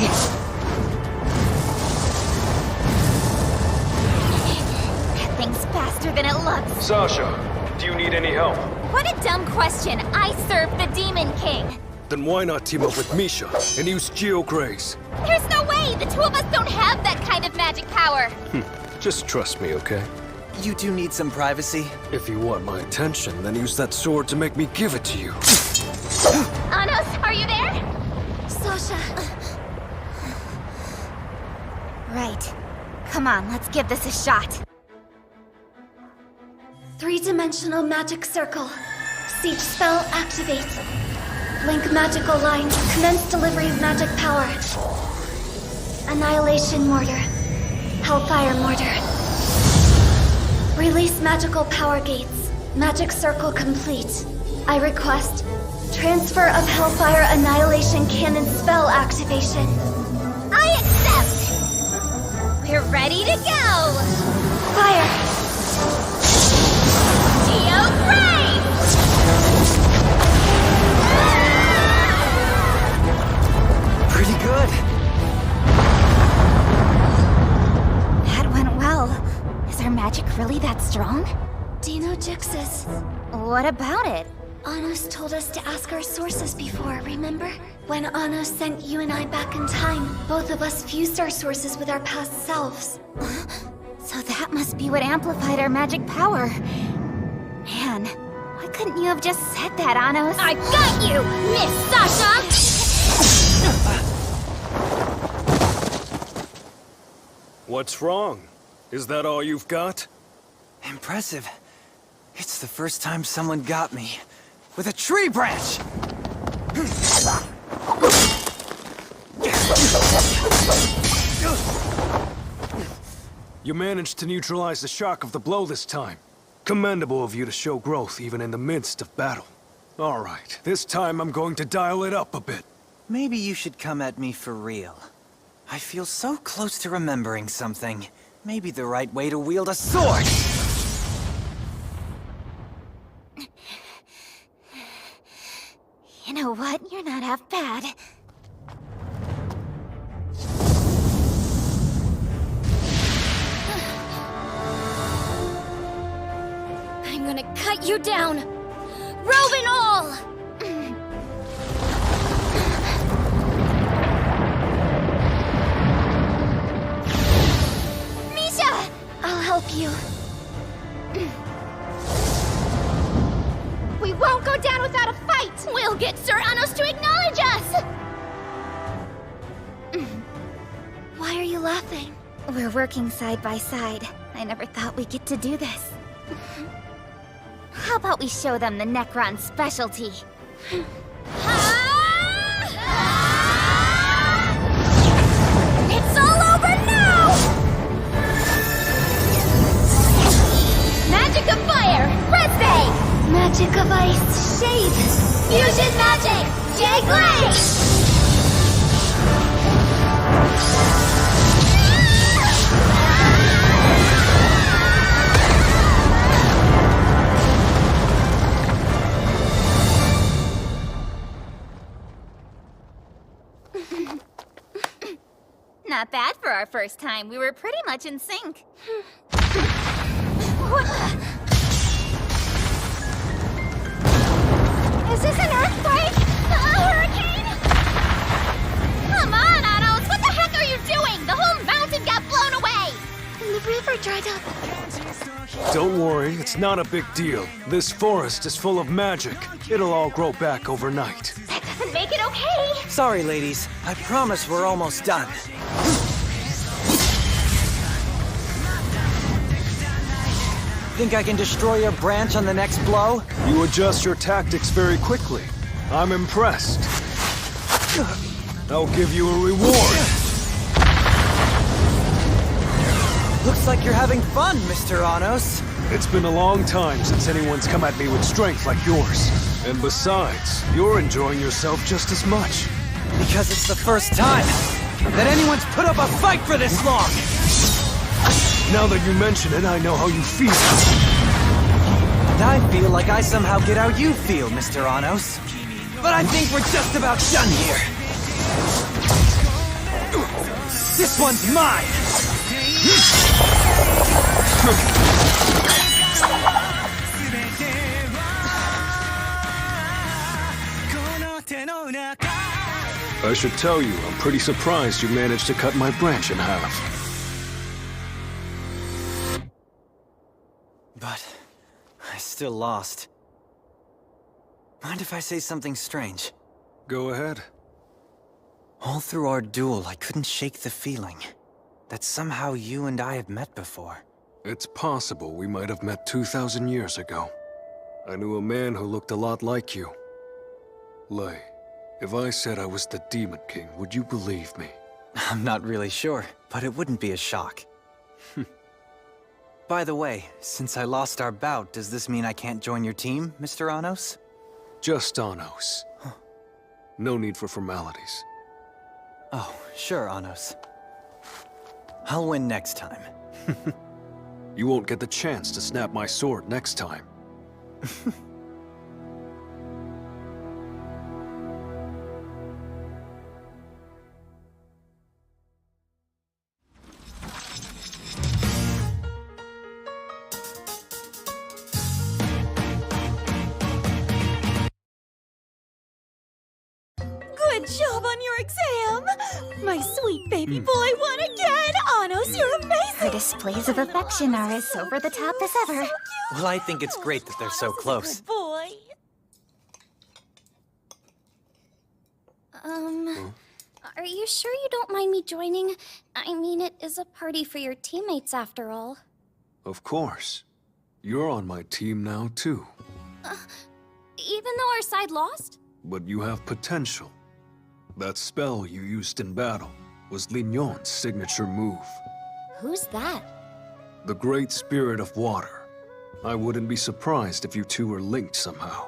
That thing's faster than it looks. Sasha, do you need any help? What a dumb question. I serve the Demon King. Then why not team up with Misha and use Geo Grace? There's no way! The two of us don't have that kind of magic power! Just trust me, okay? You do need some privacy. If you want my attention, then use that sword to make me give it to you. Anos, are you there? Sasha. Right. Come on, let's give this a shot. 3-dimensional magic circle. Siege spell activate. Link magical lines. Commence delivery of magic power. Annihilation mortar. Hellfire mortar. Release magical power gates. Magic circle complete. I request transfer of Hellfire Annihilation Cannon spell activation. I accept! We're ready to go! Fire! Geo Brave! Pretty good. That went well. Is our magic really that strong? Dino Jix's. What about it? Anos told us to ask our sources before, remember? When Anos sent you and I back in time, both of us fused our sources with our past selves. So that must be what amplified our magic power. Man, why couldn't you have just said that, Anos? I got you, Miss Sasha! What's wrong? Is that all you've got? Impressive. It's the first time someone got me. With a tree branch! You managed to neutralize the shock of the blow this time. Commendable of you to show growth even in the midst of battle. All right, this time I'm going to dial it up a bit. Maybe you should come at me for real. I feel so close to remembering something. Maybe the right way to wield a sword! You know what? You're not half bad. I'm gonna cut you down! Robe and all! Misha! I'll help you. We won't go down without a fight! We'll get Sir Anos to acknowledge us! Why are you laughing? We're working side by side. I never thought we'd get to do this. How about we show them the Necron specialty? It's all over now! Magic of fire, Resday! Magic of ice, Shade! Fusion magic, J-Glaze! Not bad for our first time. We were pretty much in sync. What the? Is this an earthquake? A hurricane? Come on, Anos! What the heck are you doing? The whole mountain got blown away! And the river dried up. Don't worry, it's not a big deal. This forest is full of magic. It'll all grow back overnight. That doesn't make it okay! Sorry, ladies. I promise we're almost done. Think I can destroy your branch on the next blow? You adjust your tactics very quickly. I'm impressed. I'll give you a reward. Looks like you're having fun, Mr. Anos. It's been a long time since anyone's come at me with strength like yours. And besides, you're enjoying yourself just as much. Because it's the first time that anyone's put up a fight for this long! Now that you mention it, I know how you feel. And I feel like I somehow get how you feel, Mr. Anos. But I think we're just about done here. This one's mine! I should tell you, I'm pretty surprised you managed to cut my branch in half. But I still lost. Mind if I say something strange? Go ahead. All through our duel, I couldn't shake the feeling that somehow you and I have met before. It's possible we might have met 2,000 years ago. I knew a man who looked a lot like you. Lei, if I said I was the Demon King, would you believe me? I'm not really sure, but it wouldn't be a shock. By the way, since I lost our bout, does this mean I can't join your team, Mr. Anos? Just Anos. No need for formalities. Oh, sure, Anos. I'll win next time. You won't get the chance to snap my sword next time. Good job on your exam! My sweet baby boy won again! Anos, you're amazing! Her displays of affection are as over the top as ever. Well, I think it's great that they're so close. Boy. Are you sure you don't mind me joining? I mean, it is a party for your teammates after all. Of course. You're on my team now, too. Even though our side lost? But you have potential. That spell you used in battle was Lignon's signature move. Who's that? The Great Spirit of Water. I wouldn't be surprised if you two were linked somehow.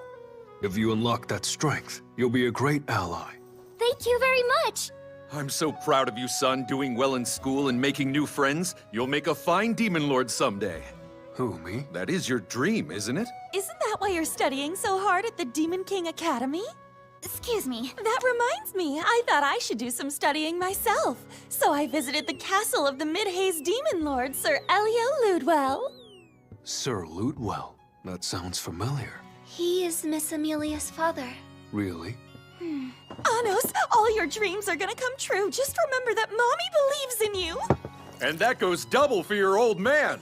If you unlock that strength, you'll be a great ally. Thank you very much! I'm so proud of you, son, doing well in school and making new friends. You'll make a fine demon lord someday. Who, me? That is your dream, isn't it? Isn't that why you're studying so hard at the Demon King Academy? Excuse me. That reminds me, I thought I should do some studying myself. So I visited the castle of the Mid-Haze Demon Lord, Sir Elio Ludwell. Sir Ludwell? That sounds familiar. He is Miss Amelia's father. Really? Anos, all your dreams are gonna come true. Just remember that Mommy believes in you. And that goes double for your old man.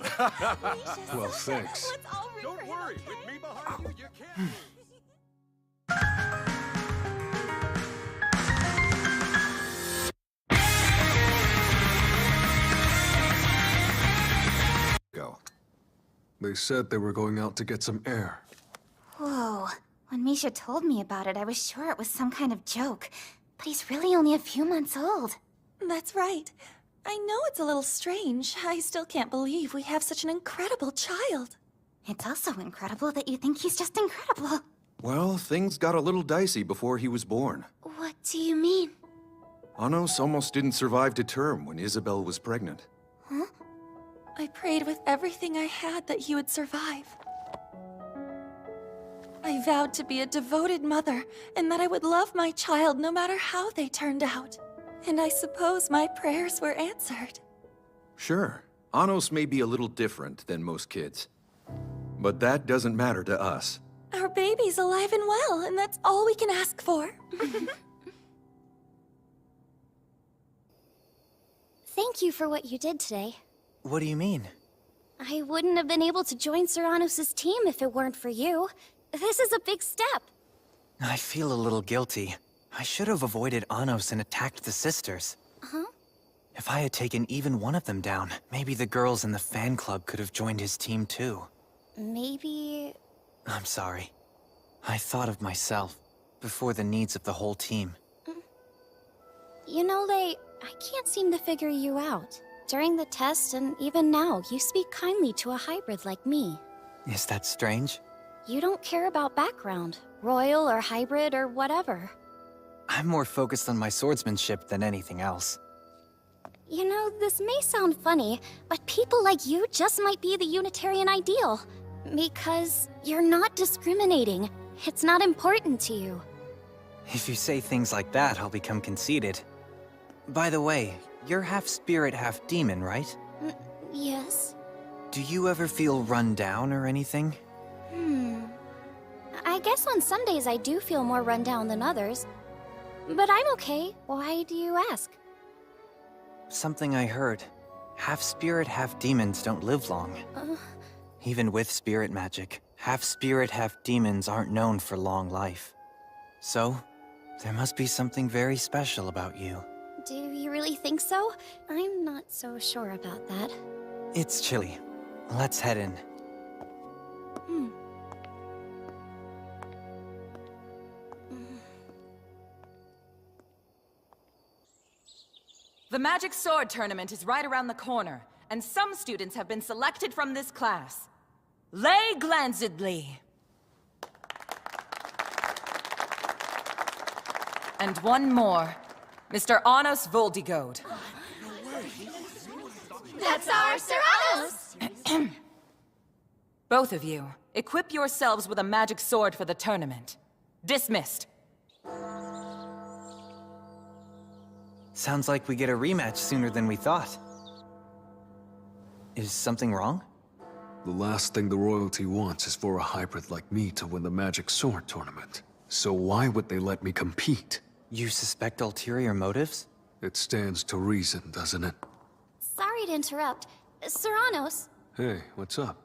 Well, thanks. Don't worry, with me behind you, you can't. Go. They said they were going out to get some air. Whoa. When Misha told me about it, I was sure it was some kind of joke. But he's really only a few months old. That's right. I know it's a little strange. I still can't believe we have such an incredible child. It's also incredible that you think he's just incredible. Well, things got a little dicey before he was born. What do you mean? Anos almost didn't survive to term when Isabel was pregnant. Huh? I prayed with everything I had that he would survive. I vowed to be a devoted mother, and that I would love my child no matter how they turned out. And I suppose my prayers were answered. Sure, Anos may be a little different than most kids. But that doesn't matter to us. Our baby's alive and well, and that's all we can ask for. Thank you for what you did today. What do you mean? I wouldn't have been able to join Sir Anos' team if it weren't for you. This is a big step. I feel a little guilty. I should have avoided Anos and attacked the sisters. Huh? If I had taken even one of them down, maybe the girls in the fan club could have joined his team too. Maybe... I'm sorry. I thought of myself, before the needs of the whole team. You know, I can't seem to figure you out. During the test and even now, you speak kindly to a hybrid like me. Is that strange? You don't care about background, royal or hybrid or whatever. I'm more focused on my swordsmanship than anything else. You know, this may sound funny, but people like you just might be the Unitarian ideal. Because you're not discriminating. It's not important to you. If you say things like that, I'll become conceited. By the way, you're half spirit, half demon, right? Yes. Do you ever feel run down or anything? I guess on Sundays I do feel more run down than others. But I'm okay. Why do you ask? Something I heard. Half spirit, half demons don't live long. Even with spirit magic, half spirit, half demons aren't known for long life. So, there must be something very special about you. Do you really think so? I'm not so sure about that. It's chilly. Let's head in. The Magic Sword Tournament is right around the corner, and some students have been selected from this class. Lay Glanzedly. And one more, Mr. Anos Voldigode. That's our Serranos! Both of you, equip yourselves with a magic sword for the tournament. Dismissed. Sounds like we get a rematch sooner than we thought. Is something wrong? The last thing the royalty wants is for a hybrid like me to win the Magic Sword tournament. So why would they let me compete? You suspect ulterior motives? It stands to reason, doesn't it? Sorry to interrupt. Serranos, Hey, what's up?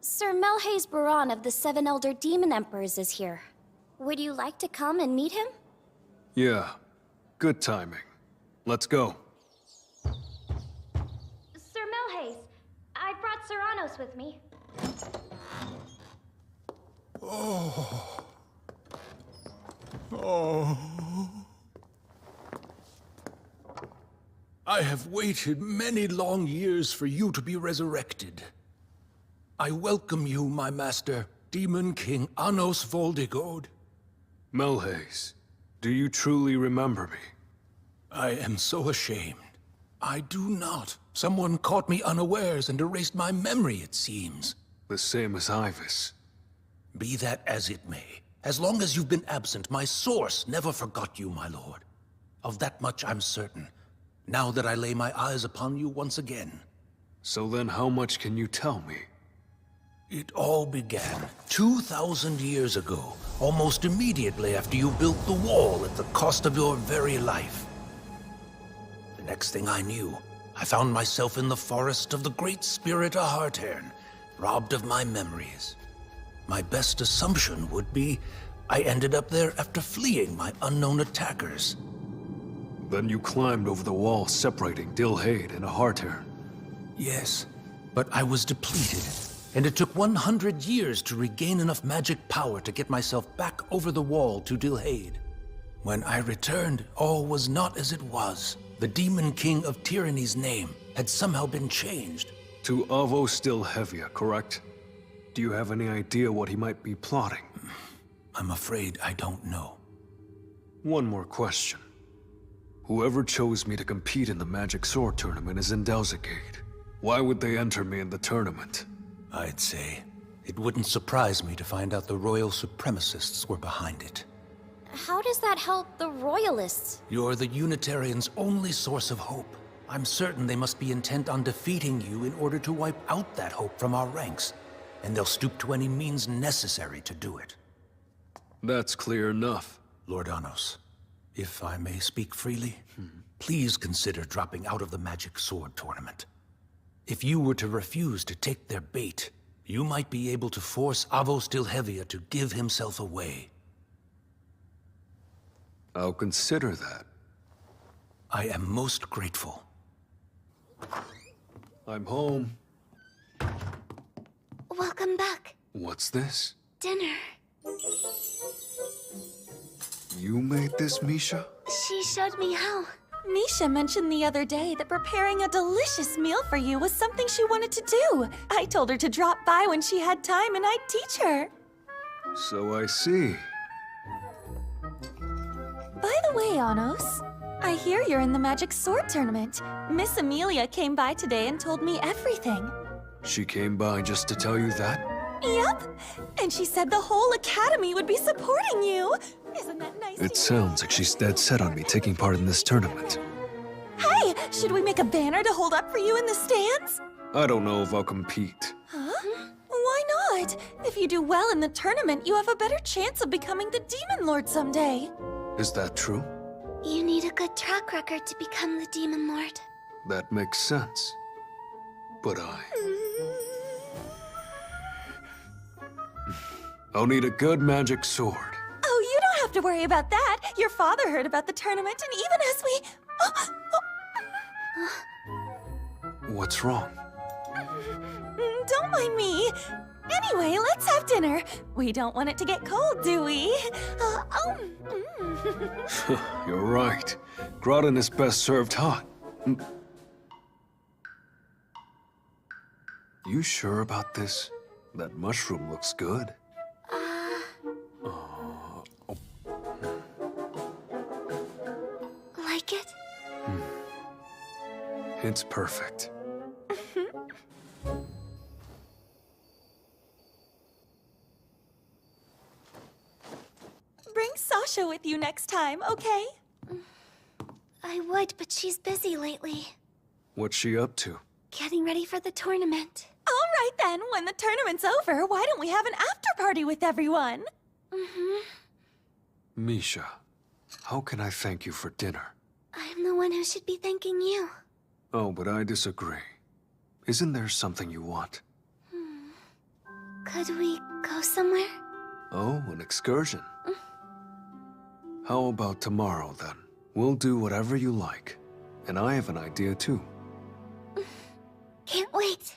Sir Melhaze Baran of the Seven Elder Demon Emperors is here. Would you like to come and meet him? Yeah, good timing. Let's go. Sir Melhaze, I brought Serranos with me. Oh. Oh. I have waited many long years for you to be resurrected. I welcome you, my master, Demon King Anos Voldigode. Melhaze, do you truly remember me? I am so ashamed. I do not. Someone caught me unawares and erased my memory, it seems. The same as Ivis. Be that as it may, as long as you've been absent, my source never forgot you, my lord. Of that much I'm certain, now that I lay my eyes upon you once again. So then how much can you tell me? It all began 2,000 years ago, almost immediately after you built the wall at the cost of your very life. The next thing I knew, I found myself in the forest of the Great Spirit Ahartern, robbed of my memories. My best assumption would be I ended up there after fleeing my unknown attackers. Then you climbed over the wall separating Dilhade and Ahartern. Yes, but I was depleted, and it took 100 years to regain enough magic power to get myself back over the wall to Dilhade. When I returned, all was not as it was. The Demon King of Tyranny's name had somehow been changed. To Avos Dilhevia, correct? Do you have any idea what he might be plotting? I'm afraid I don't know. One more question. Whoever chose me to compete in the Magic Sword tournament is in Delzagate. Why would they enter me in the tournament? I'd say it wouldn't surprise me to find out the royal supremacists were behind it. How does that help the Royalists? You're the Unitarians' only source of hope. I'm certain they must be intent on defeating you in order to wipe out that hope from our ranks. And they'll stoop to any means necessary to do it. That's clear enough. Lord Anos, if I may speak freely, please consider dropping out of the Magic Sword tournament. If you were to refuse to take their bait, you might be able to force Avos Dilhevia to give himself away. I'll consider that. I am most grateful. I'm home. Welcome back. What's this? Dinner. You made this, Misha? She showed me how. Misha mentioned the other day that preparing a delicious meal for you was something she wanted to do. I told her to drop by when she had time and I'd teach her. So I see. By the way, Anos, I hear you're in the Magic Sword tournament. Miss Amelia came by today and told me everything. She came by just to tell you that? Yep, and she said the whole academy would be supporting you. Isn't that nice? It sounds like she's dead set on me taking part in this tournament. Hey, should we make a banner to hold up for you in the stands? I don't know if I'll compete. Huh? Why not? If you do well in the tournament, you have a better chance of becoming the Demon Lord someday. Is that true? You need a good track record to become the Demon Lord. That makes sense. But I'll need a good magic sword. Oh, you don't have to worry about that. Your father heard about the tournament, and even as we... What's wrong? Don't mind me. Anyway, let's have dinner. We don't want it to get cold, do we? You're right. Gratin is best served hot. You sure about this? That mushroom looks good. Like it? It's perfect. Bring Sasha with you next time, okay? I would, but she's busy lately. What's she up to? Getting ready for the tournament. All right then, when the tournament's over, why don't we have an after-party with everyone? Misha, how can I thank you for dinner? I'm the one who should be thanking you. Oh, but I disagree. Isn't there something you want? Could we go somewhere? Oh, an excursion. How about tomorrow, then? We'll do whatever you like. And I have an idea, too. Can't wait.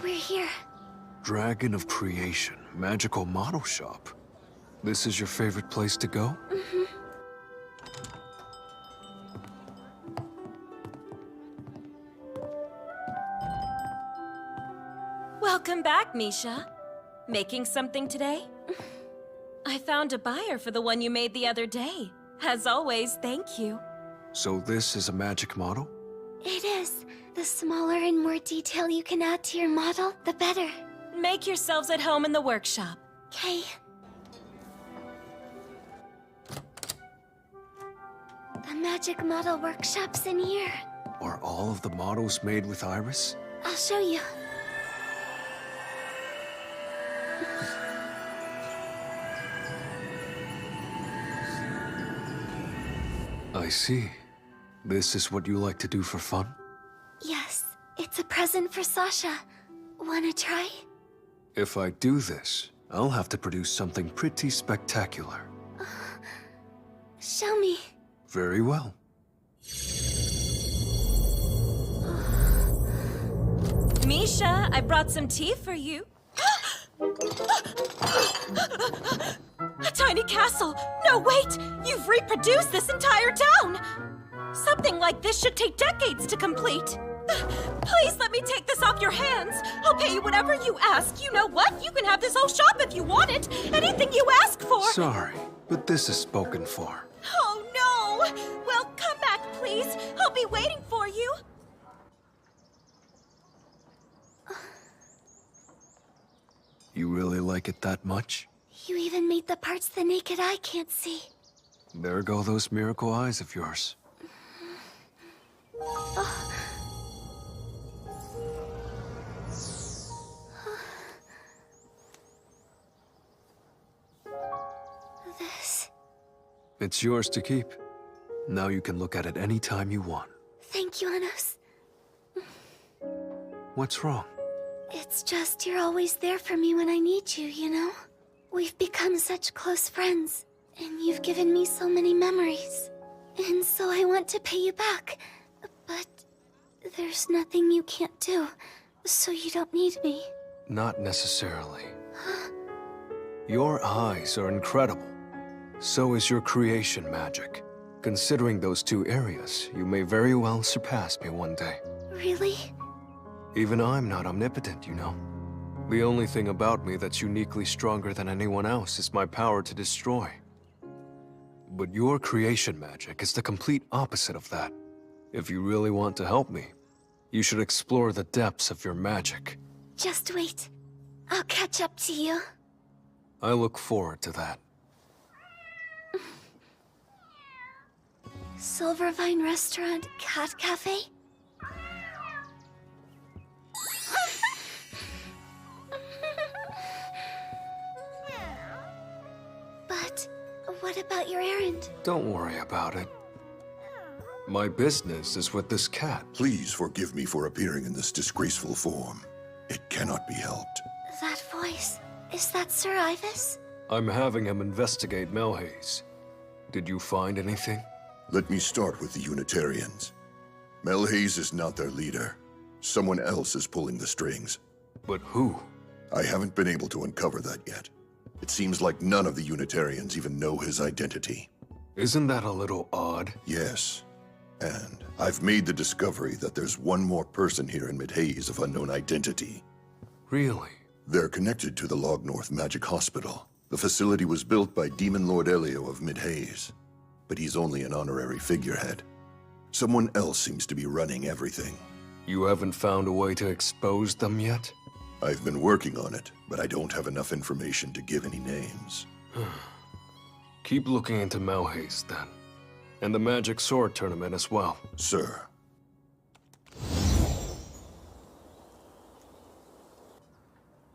We're here. Dragon of Creation, magical model shop. This is your favorite place to go? Welcome back, Misha. Making something today? I found a buyer for the one you made the other day. As always, thank you. So this is a magic model? It is. The smaller and more detail you can add to your model, the better. Make yourselves at home in the workshop. Okay. The magic model workshop's in here. Are all of the models made with Iris? I'll show you. I see. This is what you like to do for fun? Yes, it's a present for Sasha. Wanna try? If I do this, I'll have to produce something pretty spectacular. Show me. Very well. Misha, I brought some tea for you. A tiny castle! No, wait! You've reproduced this entire town! Something like this should take decades to complete. Please let me take this off your hands. I'll pay you whatever you ask. You know what? You can have this whole shop if you want it. Anything you ask for. Sorry, but this is spoken for. Oh, no! Well, come back, please. I'll be waiting for you. You really like it that much? You even made the parts the naked eye can't see. There go those miracle eyes of yours. This. It's yours to keep. Now you can look at it any time you want. Thank you, Anos. What's wrong? It's just you're always there for me when I need you, you know? We've become such close friends, and you've given me so many memories. And so I want to pay you back. But there's nothing you can't do, so you don't need me. Not necessarily. Your eyes are incredible. So is your creation magic. Considering those two areas, you may very well surpass me one day. Really? Even I'm not omnipotent, you know. The only thing about me that's uniquely stronger than anyone else is my power to destroy. But your creation magic is the complete opposite of that. If you really want to help me, you should explore the depths of your magic. Just wait. I'll catch up to you. I look forward to that. Silvervine Restaurant Cat Cafe? But what about your errand? Don't worry about it. My business is with this cat. Please forgive me for appearing in this disgraceful form. It cannot be helped. That voice, is that Sir Ivis? I'm having him investigate Melhaze. Did you find anything? Let me start with the Unitarians. Melhaze is not their leader. Someone else is pulling the strings. But who? I haven't been able to uncover that yet. It seems like none of the Unitarians even know his identity. Isn't that a little odd? Yes. And I've made the discovery that there's one more person here in Mid-Haze of unknown identity. Really? They're connected to the Log North Magic Hospital. The facility was built by Demon Lord Elio of Mid-Haze, but he's only an honorary figurehead. Someone else seems to be running everything. You haven't found a way to expose them yet? I've been working on it, but I don't have enough information to give any names. Keep looking into Mid-Haze, then. And the Magic Sword Tournament as well. Sir.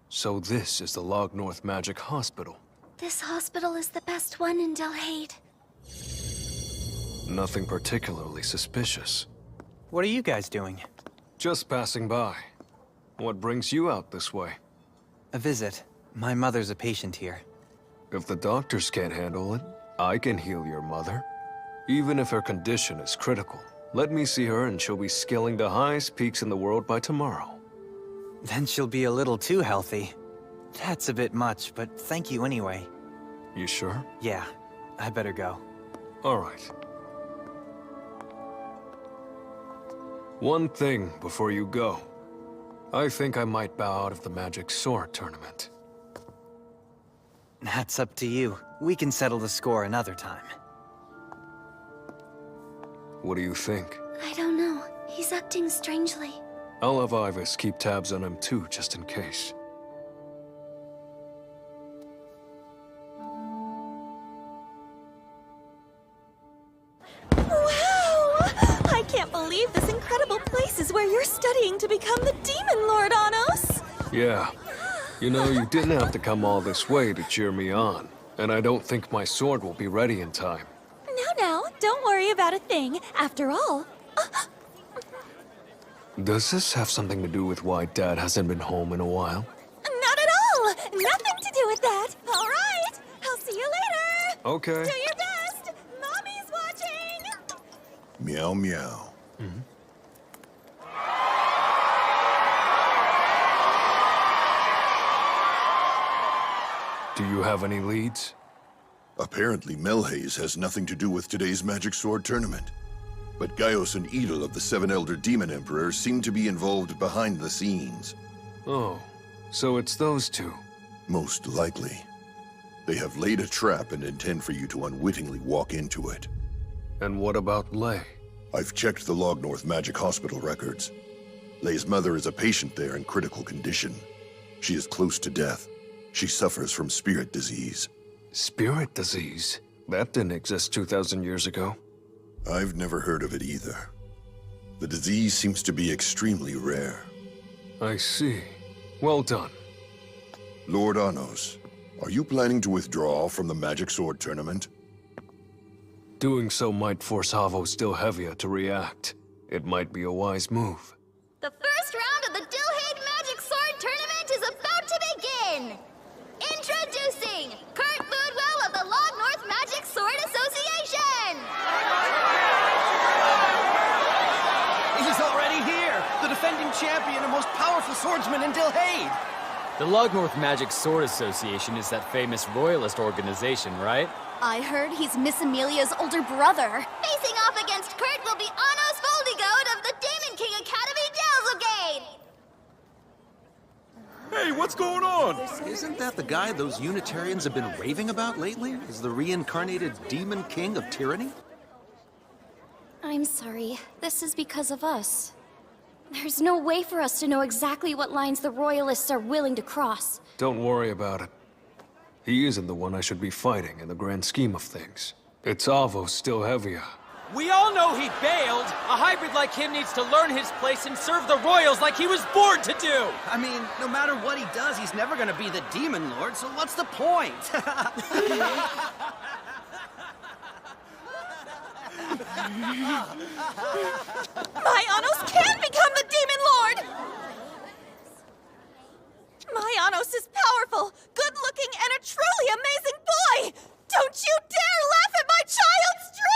So this is the Log North Magic Hospital. This hospital is the best one in Delhade. Nothing particularly suspicious. What are you guys doing? Just passing by. What brings you out this way? A visit. My mother's a patient here. If the doctors can't handle it, I can heal your mother. Even if her condition is critical, let me see her and she'll be scaling the highest peaks in the world by tomorrow. Then she'll be a little too healthy. That's a bit much, but thank you anyway. You sure? Yeah, I better go. All right. One thing before you go. I think I might bow out of the Magic Sword Tournament. That's up to you. We can settle the score another time. What do you think? I don't know. He's acting strangely. I'll have Ivis keep tabs on him too, just in case. Wow! I can't believe this incredible place is where you're studying to become the Demon Lord, Anos! Yeah. You know, you didn't have to come all this way to cheer me on. And I don't think my sword will be ready in time. No, don't worry about a thing. After all... Does this have something to do with why Dad hasn't been home in a while? Not at all! Nothing to do with that! All right! I'll see you later! Okay. Do your best! Mommy's watching! Meow meow. Do you have any leads? Apparently, Mid-Haze has nothing to do with today's Magic Sword Tournament. But Gaios and Edel of the Seven Elder Demon Emperors seem to be involved behind the scenes. Oh, so it's those two. Most likely. They have laid a trap and intend for you to unwittingly walk into it. And what about Lei? I've checked the Log North Magic Hospital records. Lei's mother is a patient there in critical condition. She is close to death. She suffers from spirit disease. Spirit disease? That didn't exist 2,000 years ago. I've never heard of it either. The disease seems to be extremely rare. I see. Well done. Lord Anos, are you planning to withdraw from the Magic Sword Tournament? Doing so might force Havo still heavier to react. It might be a wise move. The first round of the Dilhade Magic Sword Tournament is about to begin! Introducing Kurt Foodwell of the Log North Magic Sword Association! He's already here! The defending champion and most powerful swordsman in Dilhade! The Log North Magic Sword Association is that famous royalist organization, right? I heard he's Miss Amelia's older brother. Facing off against Kurt will be Anos Voldigode of the Demon King Academy Delzogade! Hey, what's going on? Isn't that the guy those Unitarians have been raving about lately? Is the reincarnated Demon King of Tyranny? I'm sorry. This is because of us. There's no way for us to know exactly what lines the Royalists are willing to cross. Don't worry about it. He isn't the one I should be fighting in the grand scheme of things. It's Avo's still heavier. We all know he bailed. A hybrid like him needs to learn his place and serve the Royals like he was born to do. I mean, no matter what he does, he's never gonna be the Demon Lord, so what's the point? My Anos can become the Demon Lord! My Anos is powerful, good-looking, and a truly amazing boy! Don't you dare laugh at my child's dream!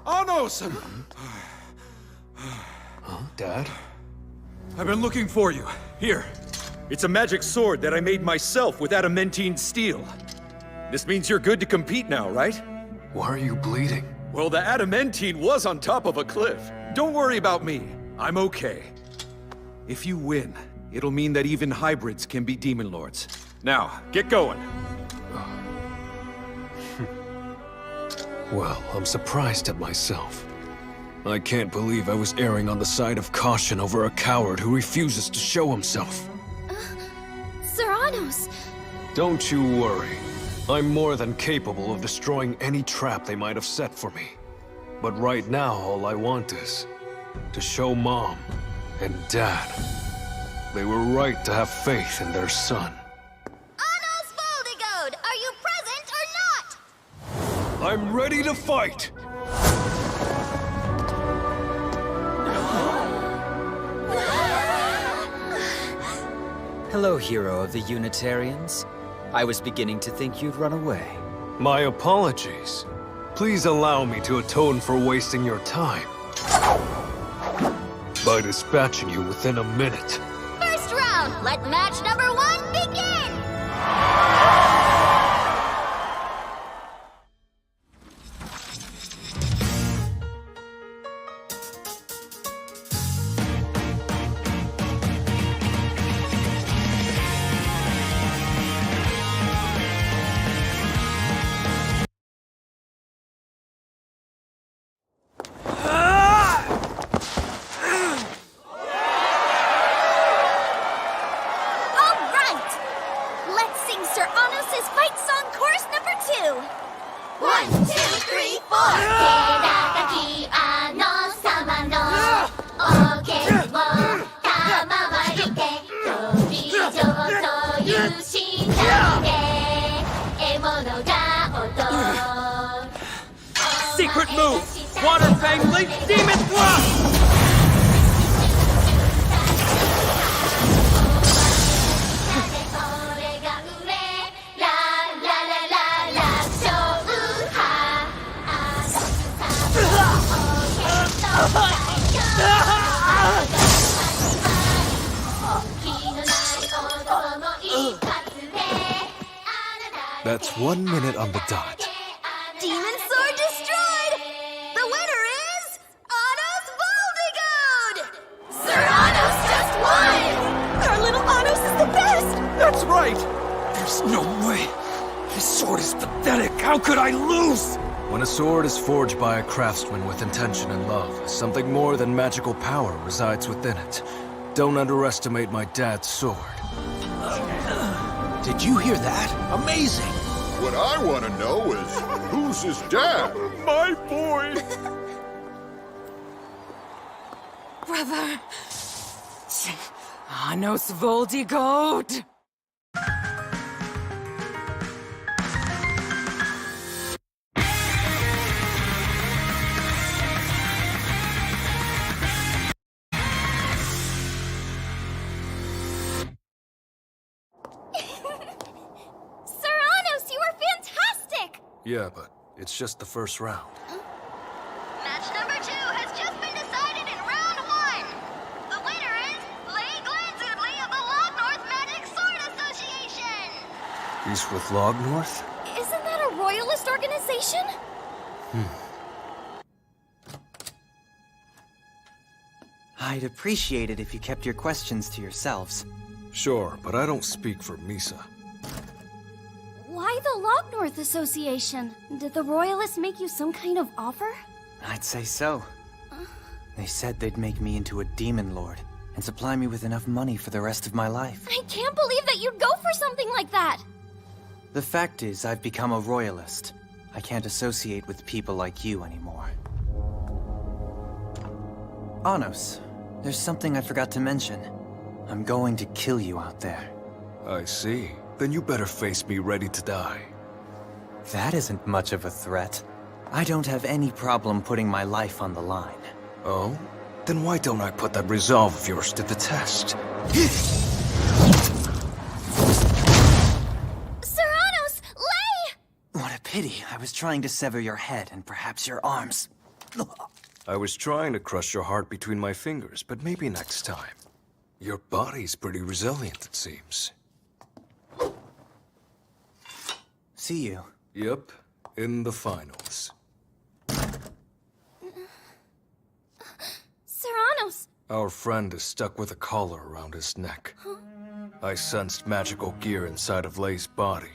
Anos! Huh, Dad? I've been looking for you. Here. It's a magic sword that I made myself with adamantine steel. This means you're good to compete now, right? Why are you bleeding? Well, the adamantine was on top of a cliff. Don't worry about me. I'm okay. If you win, it'll mean that even hybrids can be demon lords. Now, get going. Well, I'm surprised at myself. I can't believe I was erring on the side of caution over a coward who refuses to show himself. Serranos! Don't you worry. I'm more than capable of destroying any trap they might have set for me. But right now, all I want is to show Mom and Dad they were right to have faith in their son. Are you present or not? I'm ready to fight! Hello, hero of the Unitarians. I was beginning to think you'd run away. My apologies. Please allow me to atone for wasting your time by dispatching you within a minute. First round, let match number 1 begin! Secret move! Water Fang Leap Demon Thrust! That's 1 minute on the dot. Demon Sword destroyed! The winner is Anos Voldigoad! Serranos just won! Our little Anos is the best! That's right! There's no way. This sword is pathetic. How could I lose? When a sword is forged by a craftsman with intention and love, something more than magical power resides within it. Don't underestimate my dad's sword. Did you hear that? Amazing! What I want to know is, who's his dad? My boy! Brother... Anos Voldigoad! Yeah, but it's just the first round. Match number 2 has just been decided in round 1. The winner is Lei Glanzudley of the Log North Magic Sword Association. He's with Log North? Isn't that a royalist organization? I'd appreciate it if you kept your questions to yourselves. Sure, but I don't speak for Misa. Why the Log North Association? Did the royalists make you some kind of offer? I'd say so. They said they'd make me into a demon lord and supply me with enough money for the rest of my life. I can't believe that you'd go for something like that! The fact is, I've become a royalist. I can't associate with people like you anymore. Anos, there's something I forgot to mention. I'm going to kill you out there. I see. Then you better face me ready to die. That isn't much of a threat. I don't have any problem putting my life on the line. Oh? Then why don't I put that resolve of yours to the test? Serranos! Lei! What a pity. I was trying to sever your head and perhaps your arms. I was trying to crush your heart between my fingers, but maybe next time. Your body's pretty resilient, it seems. See you. Yep, in the finals. Serranos! Our friend is stuck with a collar around his neck. Huh? I sensed magical gear inside of Lei's body.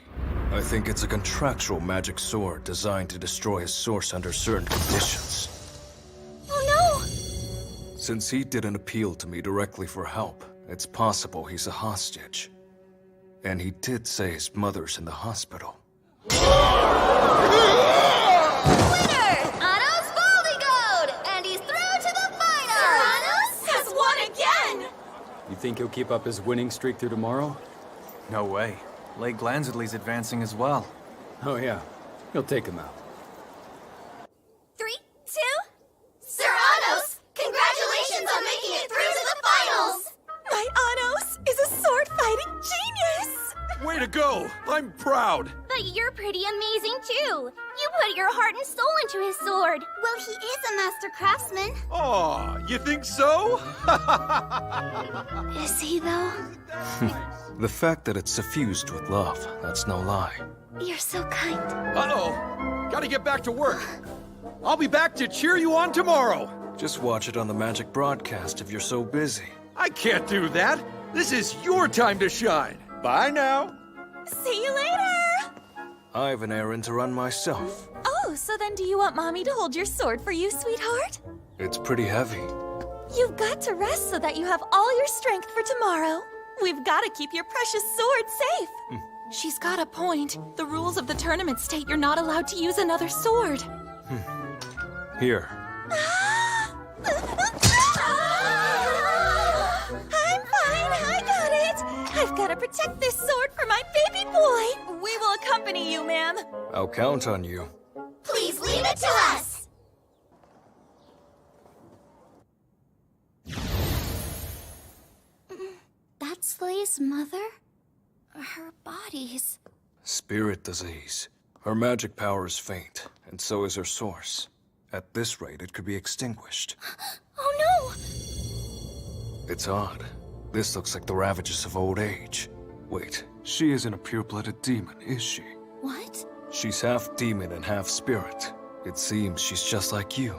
I think it's a contractual magic sword designed to destroy his source under certain conditions. Oh no! Since he didn't appeal to me directly for help, it's possible he's a hostage. And he did say his mother's in the hospital. Winner! Anos Voldigode! And he's through to the final! Serranos has won again! You think he'll keep up his winning streak through tomorrow? No way. Lei Glanzidley's advancing as well. Oh yeah, he'll take him out. 3, 2... Serranos! Congratulations on making it through to the finals! My Anos is a sword-fighting genius! Way to go! I'm proud! But you're pretty amazing, too. You put your heart and soul into his sword. Well, he is a master craftsman. Aw, you think so? Is he, though? The fact that it's suffused with love, that's no lie. You're so kind. Uh-oh. Gotta get back to work. I'll be back to cheer you on tomorrow. Just watch it on the magic broadcast if you're so busy. I can't do that. This is your time to shine. Bye now. See you later! I have an errand to run myself. Oh, so then do you want Mommy to hold your sword for you, sweetheart? It's pretty heavy. You've got to rest so that you have all your strength for tomorrow. We've got to keep your precious sword safe. She's got a point. The rules of the tournament state you're not allowed to use another sword. Here. I'm fine, I got it. I've got to protect this sword for my baby boy. We will accompany you, ma'am. I'll count on you. Please leave it to us! That's Lei's mother? Her body's... Spirit disease. Her magic power is faint, and so is her source. At this rate, it could be extinguished. Oh no! It's odd. This looks like the ravages of old age. Wait, she isn't a pure-blooded demon, is she? What? She's half demon and half spirit. It seems she's just like you.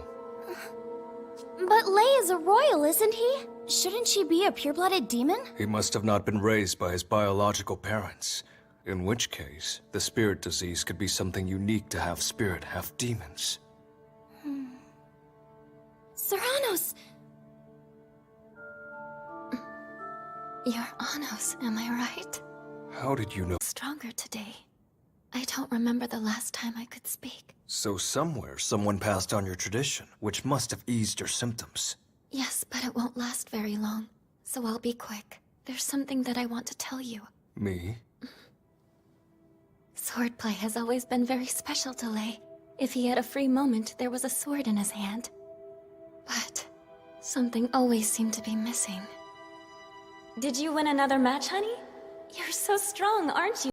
But Lei is a royal, isn't he? Shouldn't she be a pure-blooded demon? He must have not been raised by his biological parents. In which case, the spirit disease could be something unique to half spirit, half demons. Serranos! You're Anos, am I right? How did you know? Stronger today. I don't remember the last time I could speak. So somewhere, someone passed on your tradition, which must have eased your symptoms. Yes, but it won't last very long. So I'll be quick. There's something that I want to tell you. Me? Swordplay has always been very special to Lei. If he had a free moment, there was a sword in his hand. But something always seemed to be missing. Did you win another match, honey? You're so strong, aren't you?